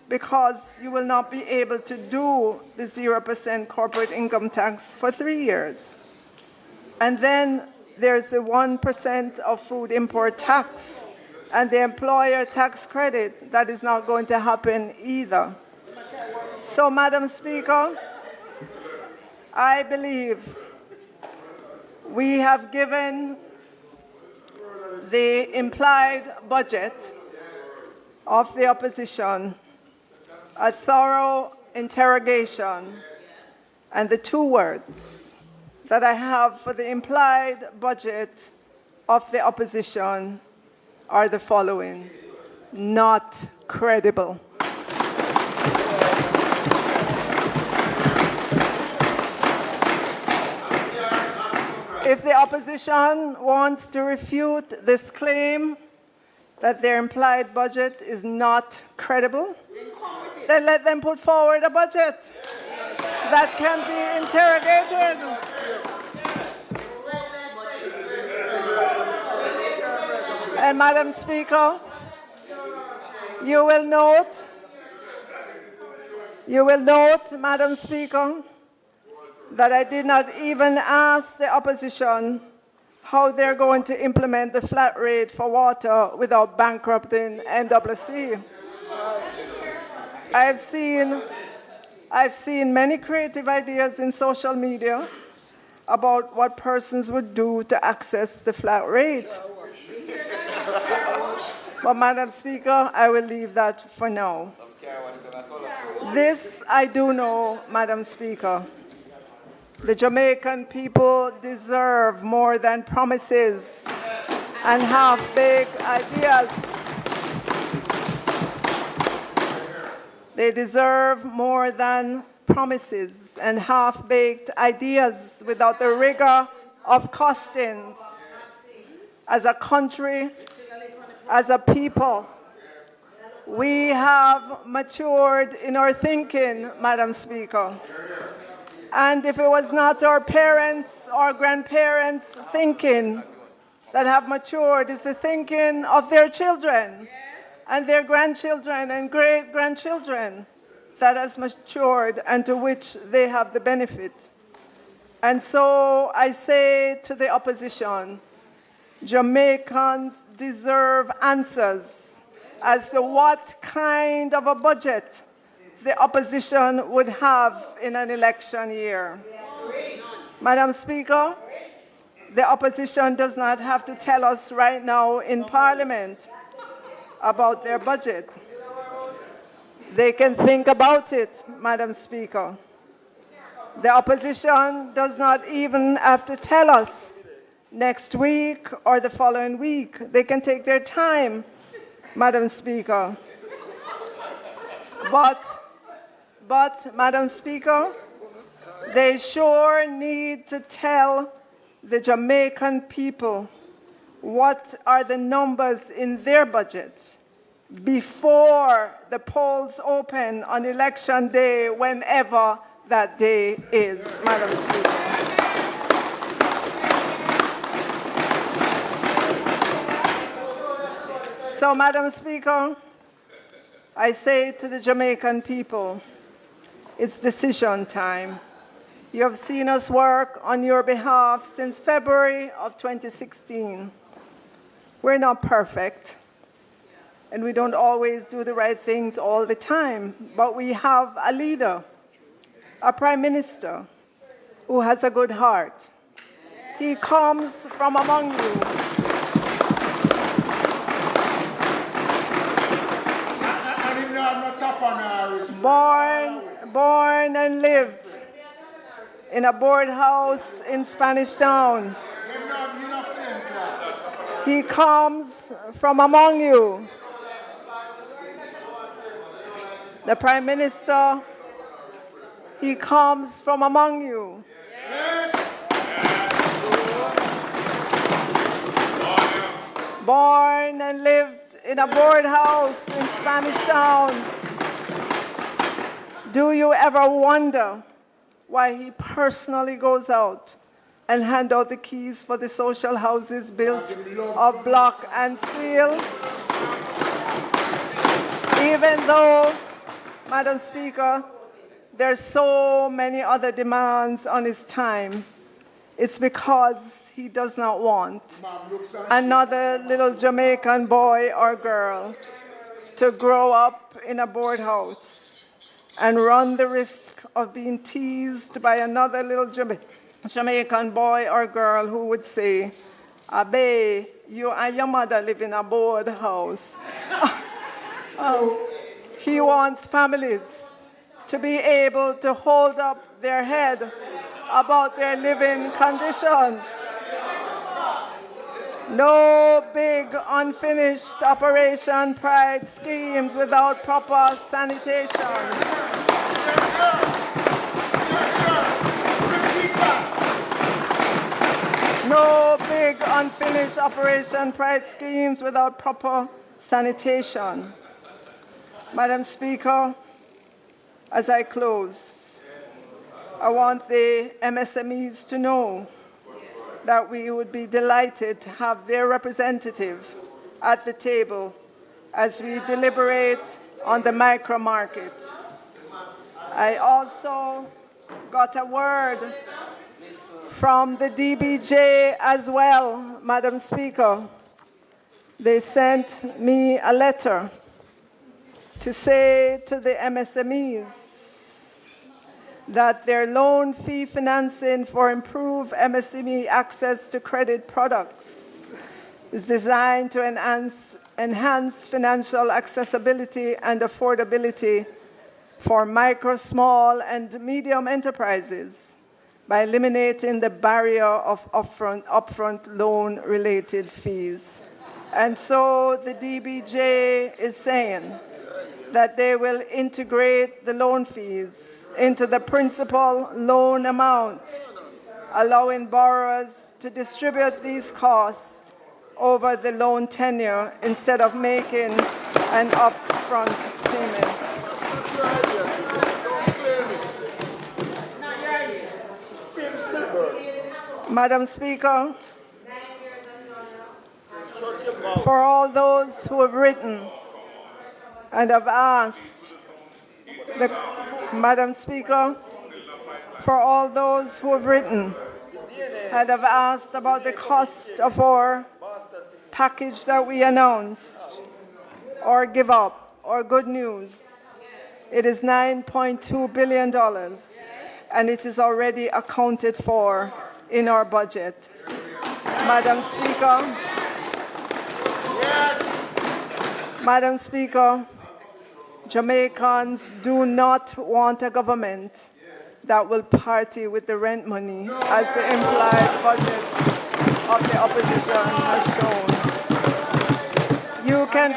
because you will not be able to do the 0% corporate income tax for 3 years. And then there's the 1% of food import tax and the employer tax credit. That is not going to happen either. So, Madam Speaker, I believe we have given the implied budget of the opposition a thorough interrogation, and the two words that I have for the implied budget of the opposition are the following: not credible. If the opposition wants to refute this claim that their implied budget is not credible, then let them put forward a budget that can be interrogated. And Madam Speaker, you will note, Madam Speaker, that I did not even ask the opposition how they're going to implement the flat rate for water without bankrupting NWC. I've seen many creative ideas in social media about what persons would do to access the flat rate. But Madam Speaker, I will leave that for now. This I do know, Madam Speaker. The Jamaican people deserve more than promises and half-baked ideas. They deserve more than promises and half-baked ideas without the rigor of costings. As a country, as a people, we have matured in our thinking, Madam Speaker. And if it was not our parents or grandparents' thinking that have matured, it's the thinking of their children and their grandchildren and great-grandchildren that has matured and to which they have the benefit. And so I say to the opposition, Jamaicans deserve answers as to what kind of a budget the opposition would have in an election year. Madam Speaker, the opposition does not have to tell us right now in Parliament about their budget. They can think about it, Madam Speaker. The opposition does not even have to tell us next week or the following week. They can take their time, Madam Speaker. But, Madam Speaker, they sure need to tell the Jamaican people what are the numbers in their budget before the polls open on election day, whenever that day is, Madam Speaker. So, Madam Speaker, I say to the Jamaican people, it's decision time. You have seen us work on your behalf since February of 2016. We're not perfect, and we don't always do the right things all the time, but we have a leader, a prime minister, who has a good heart. He comes from among you. Born and lived in a board house in Spanish Town. He comes from among you. The Prime Minister He comes from among you. Born and lived in a board house in Spanish Town. Do you ever wonder why he personally goes out and hand out the keys for the social houses built of block and steel? Even though, Madam Speaker, there's so many other demands on his time, it's because he does not want another little Jamaican boy or girl to grow up in a board house and run the risk of being teased by another little Jamaican boy or girl who would say, Abe, you and your mother live in a board house. He wants families to be able to hold up their head about their living conditions. No big unfinished Operation Pride schemes without proper sanitation. No big unfinished Operation Pride schemes without proper sanitation. Madam Speaker, as I close, I want the MSMEs to know that we would be delighted to have their representative at the table as we deliberate on the micro market. I also got a word from the DBJ as well, Madam Speaker. They sent me a letter to say to the MSMEs that their loan fee financing for improved MSME access to credit products is designed to enhance financial accessibility and affordability for micro, small, and medium enterprises by eliminating the barrier of upfront loan-related fees. And so the DBJ is saying that they will integrate the loan fees into the principal loan amount, allowing borrowers to distribute these costs over the loan tenure instead of making an upfront payment. Madam Speaker, for all those who have written and have asked, Madam Speaker, for all those who have written and have asked about the cost of our package that we announced, or give up, or good news, it is $9.2 billion, and it is already accounted for in our budget. Madam Speaker, Madam Speaker, Jamaicans do not want a government that will party with the rent money, as the implied budget of the opposition has shown. You can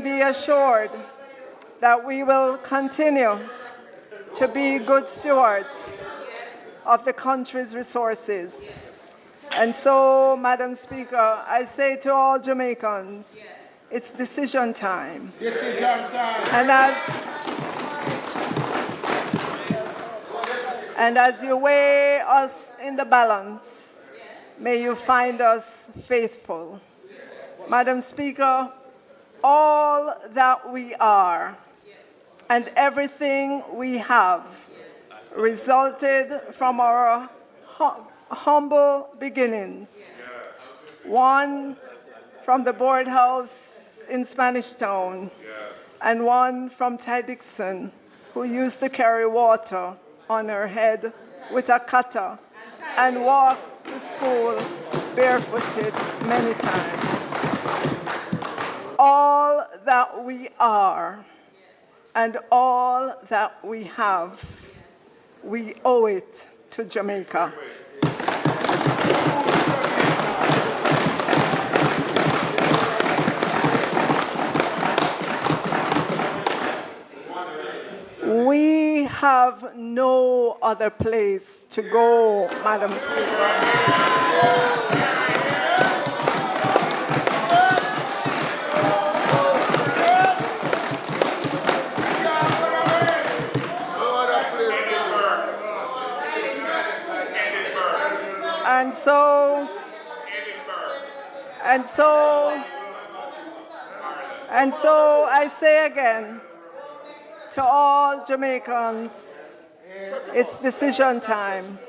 be assured, that we will continue to be good stewards of the country's resources. And so, Madam Speaker, I say to all Jamaicans, it's decision time. Decision time. And as you weigh us in the balance, may you find us faithful. Madam Speaker, all that we are and everything we have resulted from our humble beginnings. One from the board house in Spanish Town, and one from Ty Dixon, who used to carry water on her head with a cutter and walk to school barefooted many times. All that we are and all that we have, we owe it to Jamaica. have no other place to go, Madam Speaker. And so I say again to all Jamaicans, it's decision time.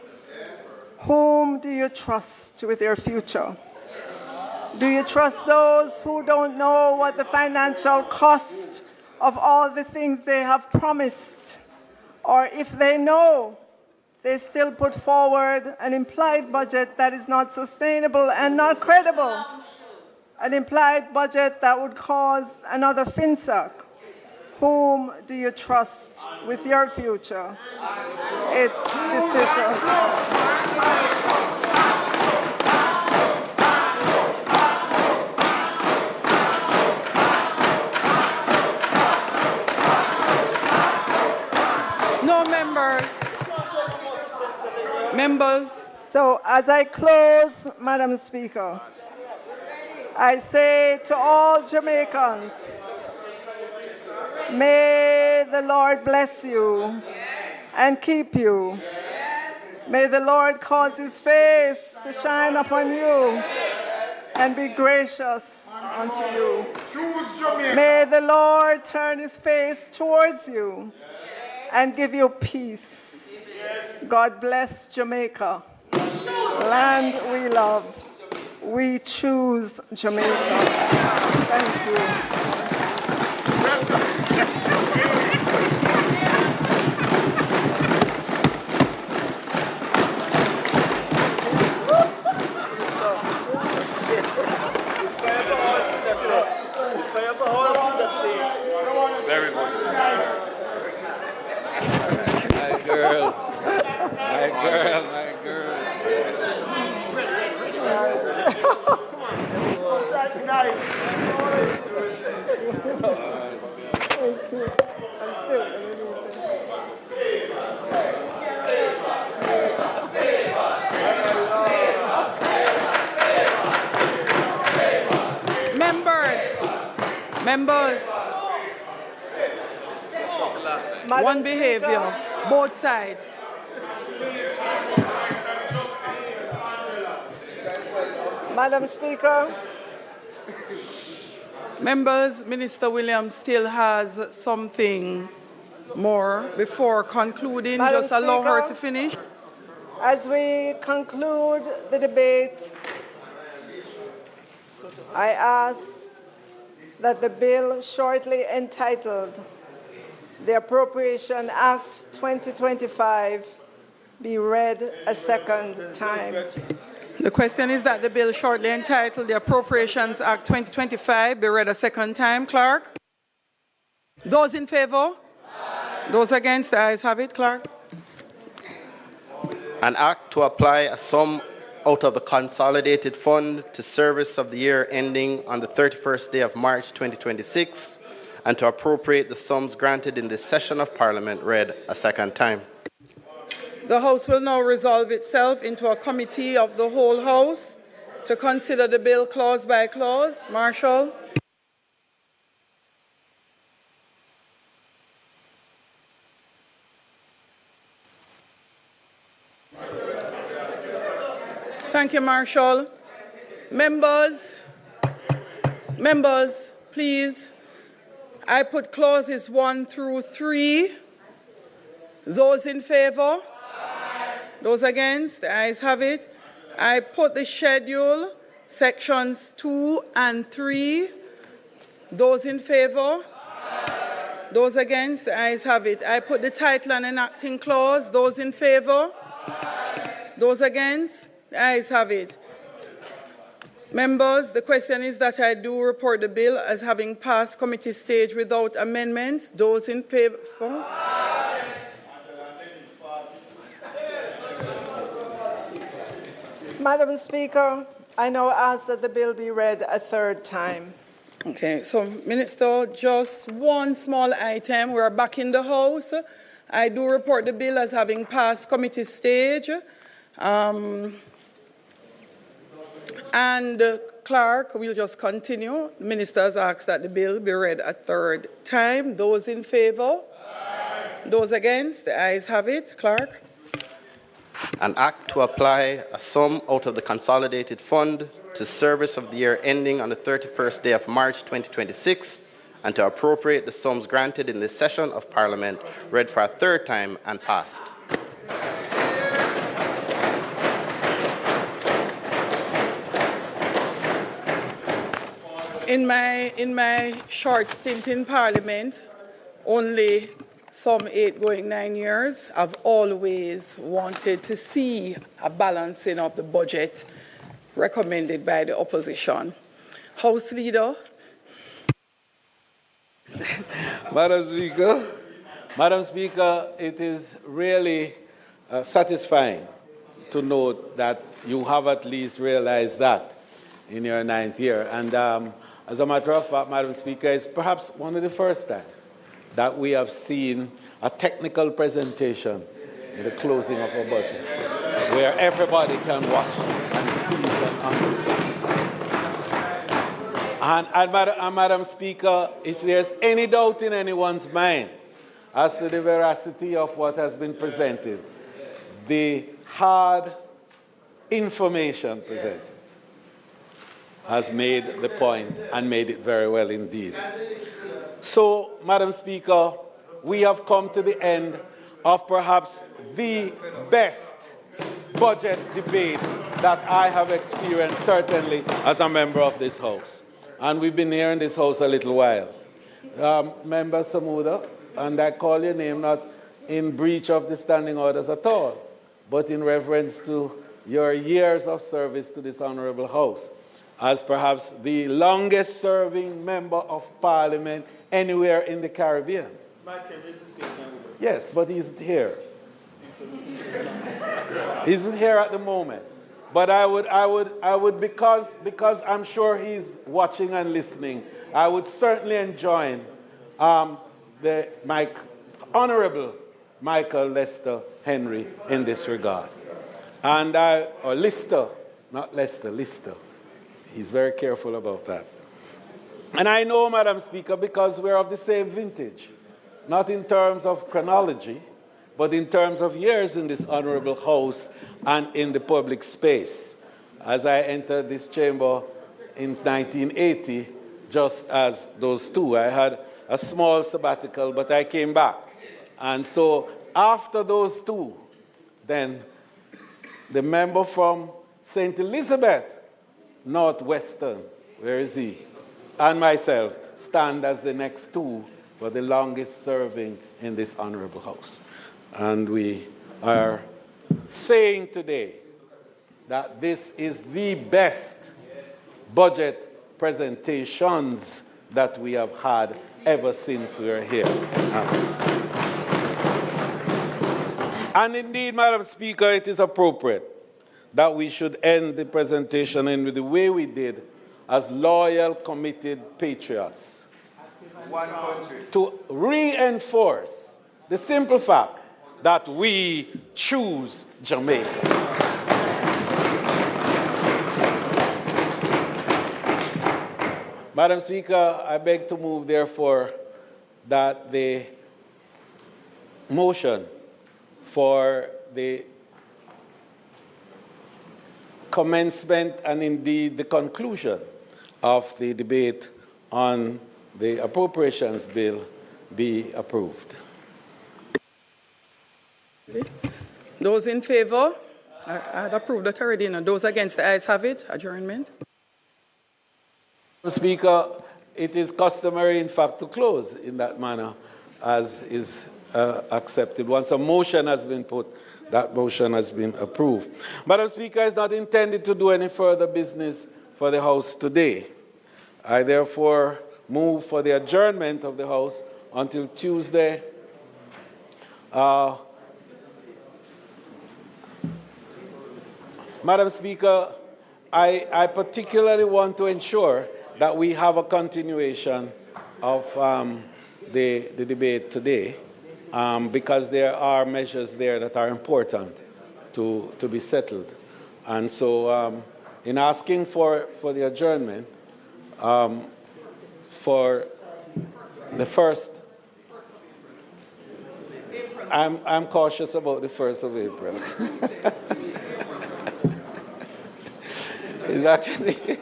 Whom do you trust with your future? Do you trust those who don't know what the financial cost of all the things they have promised? Or if they know, they still put forward an implied budget that is not sustainable and not credible, an implied budget that would cause another FinSac. Whom do you trust with your future? It's decision. No members. Members. So as I close, Madam Speaker, I say to all Jamaicans, may the Lord bless you and keep you. May the Lord cause his face to shine upon you and be gracious unto you. May the Lord turn his face towards you and give you peace. God bless Jamaica, land we love. We choose Jamaica. Thank you. Very good. My girl. My girl, my girl. Thank you. I'm still Members. Madam One behavior, Speaker. both sides. Madam Speaker. Members, Minister Williams still has something more before concluding. Madam Just allow her Speaker, to finish. As we conclude the debate, I ask that the bill shortly entitled the Appropriation Act 2025 be read a second time. The question is that the bill shortly entitled the Appropriations Act 2025 be read a second time. Clerk? Those in favor? Aye. Those against? The ayes have it. Clerk? An act to apply a sum out of the consolidated fund to service of the year ending on the 31st day of March 2026 and to appropriate the sums granted in this session of Parliament read a second time. The House will now resolve itself into a committee of the whole House to consider the bill clause by clause. Marshal. Thank you, Marshal. Members, please. I put clauses 1 through 3. Those in favor? Aye. Those against? The ayes have it. I put the schedule, sections 2 and 3. Those in favor? Aye. Those against? The ayes have it. I put the title and enacting clause. Those in favor? Aye. Those against? The ayes have it. Members, the question is that I do report the bill as having passed committee stage without amendments. Those in favor? Aye. Madam Speaker, I now ask that the bill be read a third time. Okay, so Minister, just one small item. We're back in the House, I do report the bill as having passed committee stage. And clerk, we'll just continue. The minister has asked that the bill be read a third time. Those in favor? Aye. Those against? The ayes have it. Clerk. An act to apply a sum out of the consolidated fund to service of the year ending on the 31st day of March 2026 and to appropriate the sums granted in this session of Parliament, read for a third time and passed. In my short stint in Parliament, only some 8 going 9 years, I've always wanted to see a balancing of the budget recommended by the opposition. House Leader. Madam Speaker, it is really satisfying to note that you have at least realized that in your 9th year. And as a matter of fact, Madam Speaker, it's perhaps one of the first times that we have seen a technical presentation in the closing of our budget, where everybody can watch and see and understand. And Madam Speaker, if there's any doubt in anyone's mind as to the veracity of what has been presented, the hard information presented has made the point and made it very well indeed. So, Madam Speaker, we have come to the end of perhaps the best budget debate that I have experienced, certainly as a member of this House. And we've been here in this House a little while. Member Samuda, and I call your name not in breach of the standing orders at all, but in reference to your years of service to this honorable House, as perhaps the longest serving member of Parliament anywhere in the Caribbean. Yes, but he's here. He's here at the moment. But I would because I'm sure he's watching and listening, I would certainly enjoin my Honorable Michael Lester Henry in this regard. And or Lister, not Lester, Lister. He's very careful about that. And I know, Madam Speaker, because we're of the same vintage, not in terms of chronology, but in terms of years in this honorable House and in the public space. As I entered this chamber in 1980, just as those two, I had a small sabbatical, but I came back. And so after those two, then the member from St. Elizabeth, Northwestern, where is he? And myself stand as the next two for the longest serving in this honorable House. And we are saying today that this is the best budget presentations that we have had ever since we are here. And indeed, Madam Speaker, it is appropriate that we should end the presentation in the way we did as loyal, committed patriots. One country. To reinforce the simple fact that we choose Jamaica. Madam Speaker, I beg to move, therefore, that the motion for the commencement and indeed the conclusion of the debate on the appropriations bill be approved. Those in favor? I had approved that already. Now, those against, the ayes have it. Adjournment. Mr. Speaker, it is customary, in fact, to close in that manner as is accepted. Once a motion has been put, that motion has been approved. Madam Speaker, is not intended to do any further business for the House today. I therefore move for the adjournment of the House until Tuesday, Madam Speaker, I particularly want to ensure that we have a continuation of the debate today. because there are measures there that are important to be settled. And so in asking for the adjournment, for the first, I'm cautious about the 1st of April. It's actually,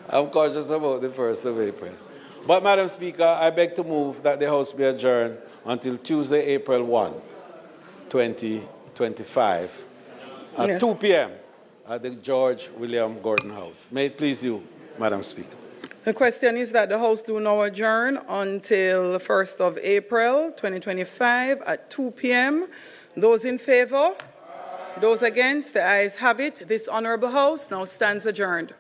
I'm cautious about the 1st of April. But, Madam Speaker, I beg to move that the House be adjourned until Tuesday, April 1, 2025, at 2 p.m. at the George William Gordon House. May it please you, Madam Speaker. The question is that the House do now adjourn until the 1st of April, 2025 at 2 p.m. Those in favor? Those against? The ayes have it. This honorable House now stands adjourned.